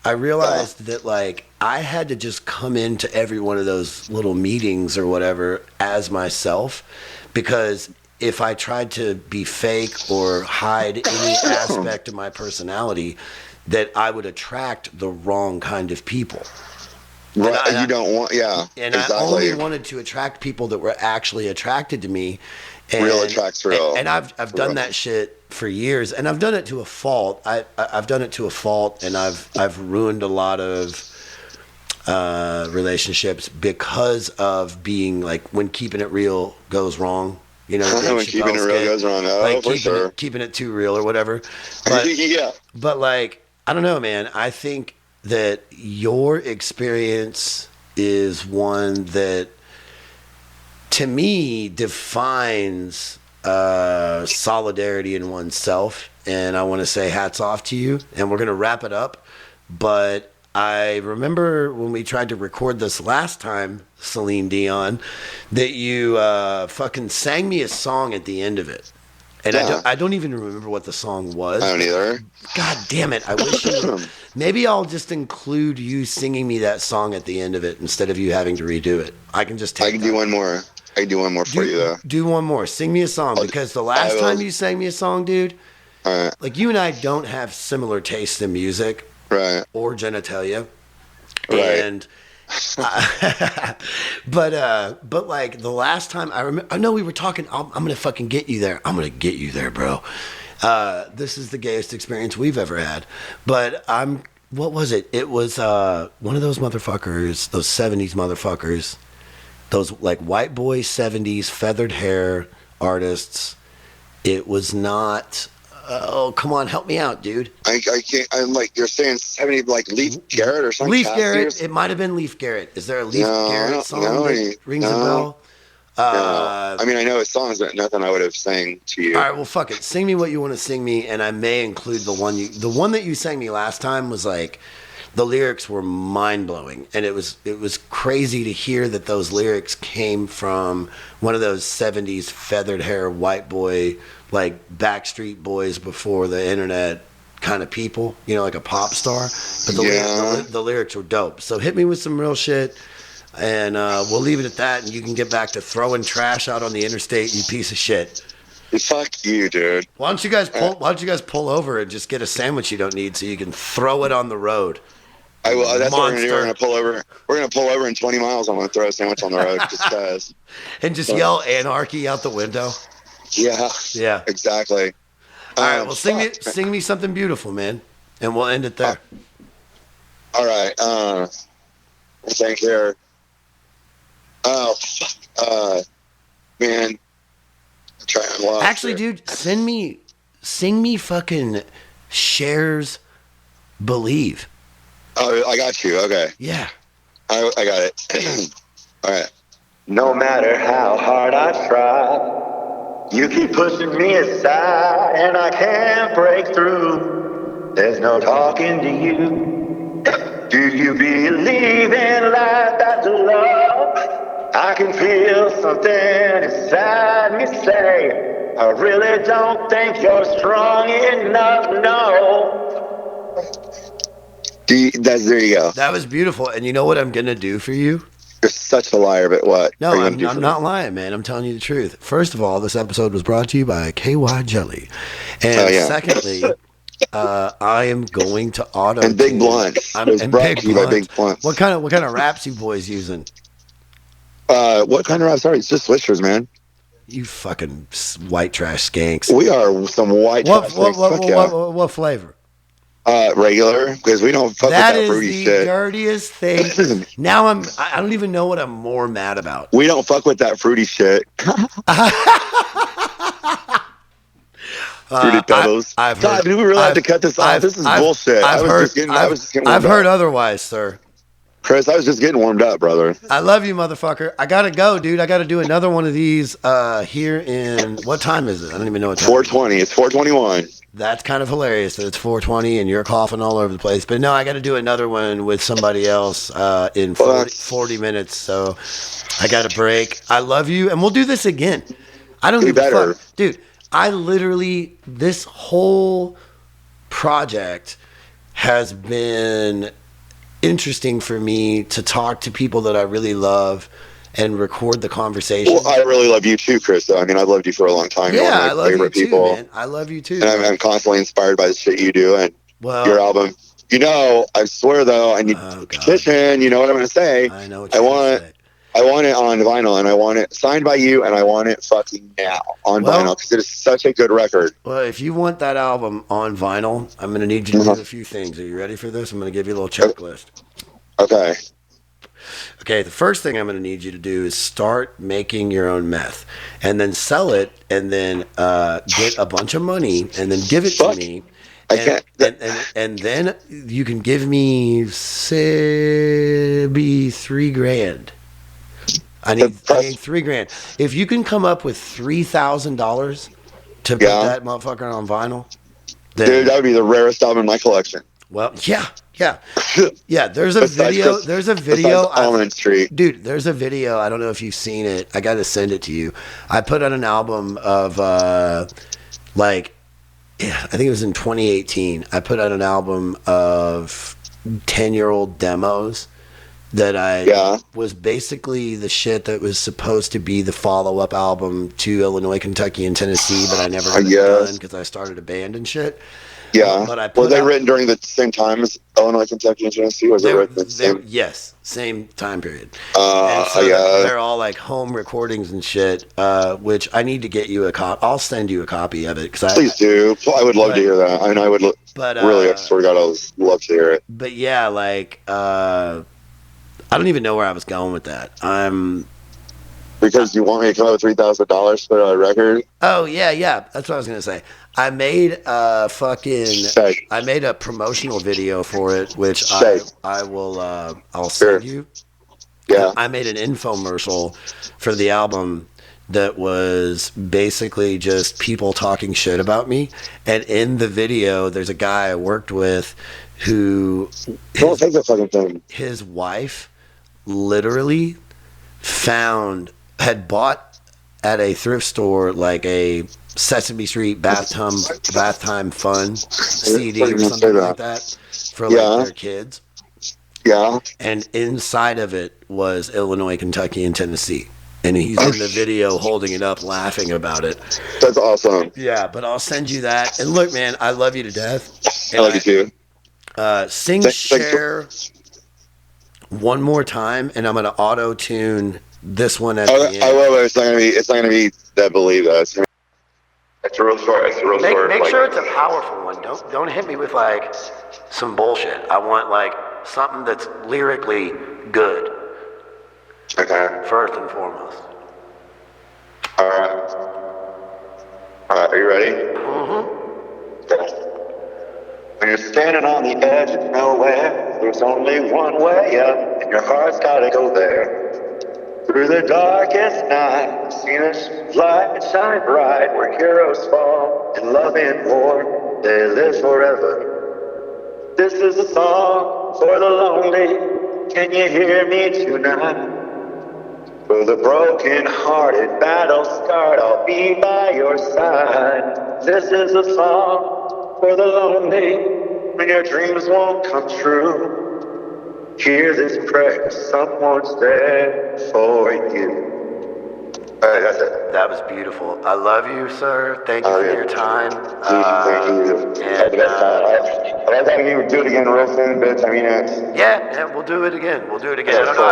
I realized that, like, I had to just come into every one of those little meetings or whatever as myself, because if I tried to be fake or hide any aspect of my personality, that I would attract the wrong kind of people. Right, and you don't want, and exactly. I only wanted to attract people that were actually attracted to me. And, real attracts real. And I've done that shit for years, and I've done it to a fault. I've done it to a fault, and I've ruined a lot of relationships because of being, like, when keeping it real goes wrong. You know, when keeping it real goes wrong. Oh, like for sure. Keeping it too real or whatever. But, But, like, I don't know, man. I think that your experience is one that, to me, defines solidarity in oneself. And I want to say hats off to you. And we're going to wrap it up. But I remember when we tried to record this last time, Celine Dion, that you fucking sang me a song at the end of it. And Yeah. I don't even remember what the song was. I don't either. God damn it. I wish you would. Maybe I'll just include you singing me that song at the end of it instead of you having to redo it. I can just take I can do one more. I can do one more for you, though. Do one more. Sing me a song, because the last time you sang me a song, dude, Right. like you and I don't have similar tastes in music Right. or genitalia. Right. And but like the last time I know we were talking, I'm gonna fucking get you there. I'm gonna get you there, bro. This is the gayest experience we've ever had. But what was it? It was one of those motherfuckers, those 70s motherfuckers, those like white boy 70s feathered hair artists. It was not. Oh, come on, help me out, dude. I can't. I'm like, you're saying 70, like Leaf Garrett or something? Leaf Garrett. It might have been Leaf Garrett. Is there a Leaf Garrett song that rings a bell? No. I mean, I know his songs, but nothing I would have sang to you. All right, well, fuck it. Sing me what you want to sing me, and I may include the one that you sang me last time was like, the lyrics were mind blowing, and it was crazy to hear that those lyrics came from one of those 70s feathered hair white boy, like Backstreet Boys before the internet kind of people, you know, like a pop star. But the lyrics were dope. So hit me with some real shit, and we'll leave it at that, and you can get back to throwing trash out on the interstate, you piece of shit. Fuck you, dude. Why don't you guys pull over and just get a sandwich you don't need so you can throw it on the road? I will. That's what we're gonna do. We're gonna pull over. We're gonna pull over in 20 miles. I'm gonna throw a sandwich on the road just because. And just yell anarchy out the window. Yeah. Exactly. All right. Well, sing me something beautiful, man, and we'll end it there. All right. Thank here. Oh, fuck. Man. I'm trying. Actually, dude, sing me fucking Cher's Believe. Oh, I got you. Okay. Yeah. I got it. All right. No matter how hard I try, you keep pushing me aside, and I can't break through. There's no talking to you. Do you believe in life after love? I can feel something inside me say, I really don't think you're strong enough, no. There you go. That was beautiful. And you know what I'm going to do for you? You're such a liar, but what? No, I'm not lying, man. I'm telling you the truth. First of all, this episode was brought to you by KY Jelly. And secondly, I am going to auto and Big Blunt. And Big Blunt. Big Blunt. What kind of raps you boys using? What kind of raps are you? It's just Swishers, man. You fucking white trash skanks. We are some white trash skanks. What flavor? Regular, because we don't fuck with that fruity shit. That is the dirtiest thing. Now I don't even know what I'm more mad about. We don't fuck with that fruity shit. Fruity Pebbles. God, do we really have to cut this off? This is bullshit. I've heard otherwise, sir. Chris, I was just getting warmed up, brother. I love you, motherfucker. I gotta go, dude. I gotta do another one of these here in, what time is it? I don't even know what time. 4:20. It's 4:21. That's kind of hilarious that it's 4:20 and you're coughing all over the place. But no, I got to do another one with somebody else in 40 minutes. So I got a break. I love you, and we'll do this again. I don't give a fuck. Dude, this whole project has been interesting for me to talk to people that I really love and record the conversation. Well, I really love you too, Chris. I mean, I've loved you for a long time. Yeah, I love you too, man. I love you too. And I'm constantly inspired by the shit you do and your album. You know, I swear though, I need a petition. You know what I'm going to say? I know what you're going to say. I want it on vinyl, and I want it signed by you, and I want it fucking now on vinyl because it is such a good record. Well, if you want that album on vinyl, I'm going to need you to do a few things. Are you ready for this? I'm going to give you a little checklist. Okay. Okay, the first thing I'm going to need you to do is start making your own meth, and then sell it, and then get a bunch of money, and then give it to me. And then you can give me say $3,000. I need $3,000. If you can come up with $3,000 to put that motherfucker on vinyl, then, dude, that would be the rarest album in my collection. Well, yeah. There's a video. Almond Street. Dude, there's a video. I don't know if you've seen it. I got to send it to you. I put on an album of like, yeah, I think it was in 2018. I put out an album of 10-year-old demos that I was basically the shit that was supposed to be the follow-up album to Illinois, Kentucky, and Tennessee, but I never got it done because I started a band and shit. Yeah. But I were put they out, written during the same time as Illinois, Kentucky, and Tennessee? Was it written the same? Yes, same time period. And so they're all like home recordings and shit, which I need to get you a copy. I'll send you a copy of it. Please do. I would love to hear that. I mean, I would really, I swear to God, I would love to hear it. But yeah, like, I don't even know where I was going with that. Because you want me to come up with $3,000 for a record? Oh yeah. That's what I was gonna say. I made a promotional video for it, which I'll send you. Yeah. I made an infomercial for the album that was basically just people talking shit about me. And in the video, there's a guy I worked with who Don't take that fucking thing. His wife literally had bought at a thrift store like a Sesame Street bath time fun CD or something like that for like their kids. Yeah. And inside of it was Illinois, Kentucky, and Tennessee. And he's in the video holding it up, laughing about it. That's awesome. Yeah, but I'll send you that. And look, man, I love you to death. I love you too. Sing Share one more time, and I'm going to auto-tune this one at the end. It's not gonna be that Believe Us. It's real short. Make sure it's a powerful one. Don't hit me with like some bullshit. I want like something that's lyrically good. Okay. First and foremost. All right. Are you ready? Mm-hmm. Okay. When you're standing on the edge of nowhere, there's only one way up, and your heart's gotta go there. Through the darkest night, see the light shine bright, where heroes fall in love and war, they live forever. This is a song for the lonely, can you hear me tonight? For the broken-hearted, battle-scarred, I'll be by your side. This is a song for the lonely, when your dreams won't come true. Hear this prayer, someone's there for you. All right, that's it. That was beautiful. I love you, sir. Thank you for your time. Thank you. And, I'm having you do it again real soon, bitch. I mean it. Yeah, we'll do it again. I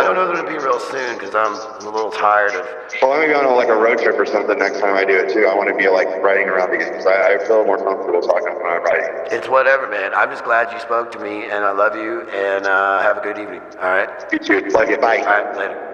don't know that it'll be real soon because I'm a little tired of. Well, let me go on like a road trip or something next time I do it too. I want to be like riding around again because I feel more comfortable talking when I'm riding. It's whatever, man. I'm just glad you spoke to me, and I love you. And have a good evening. All right. You too. Love you. Bye. All right. Later.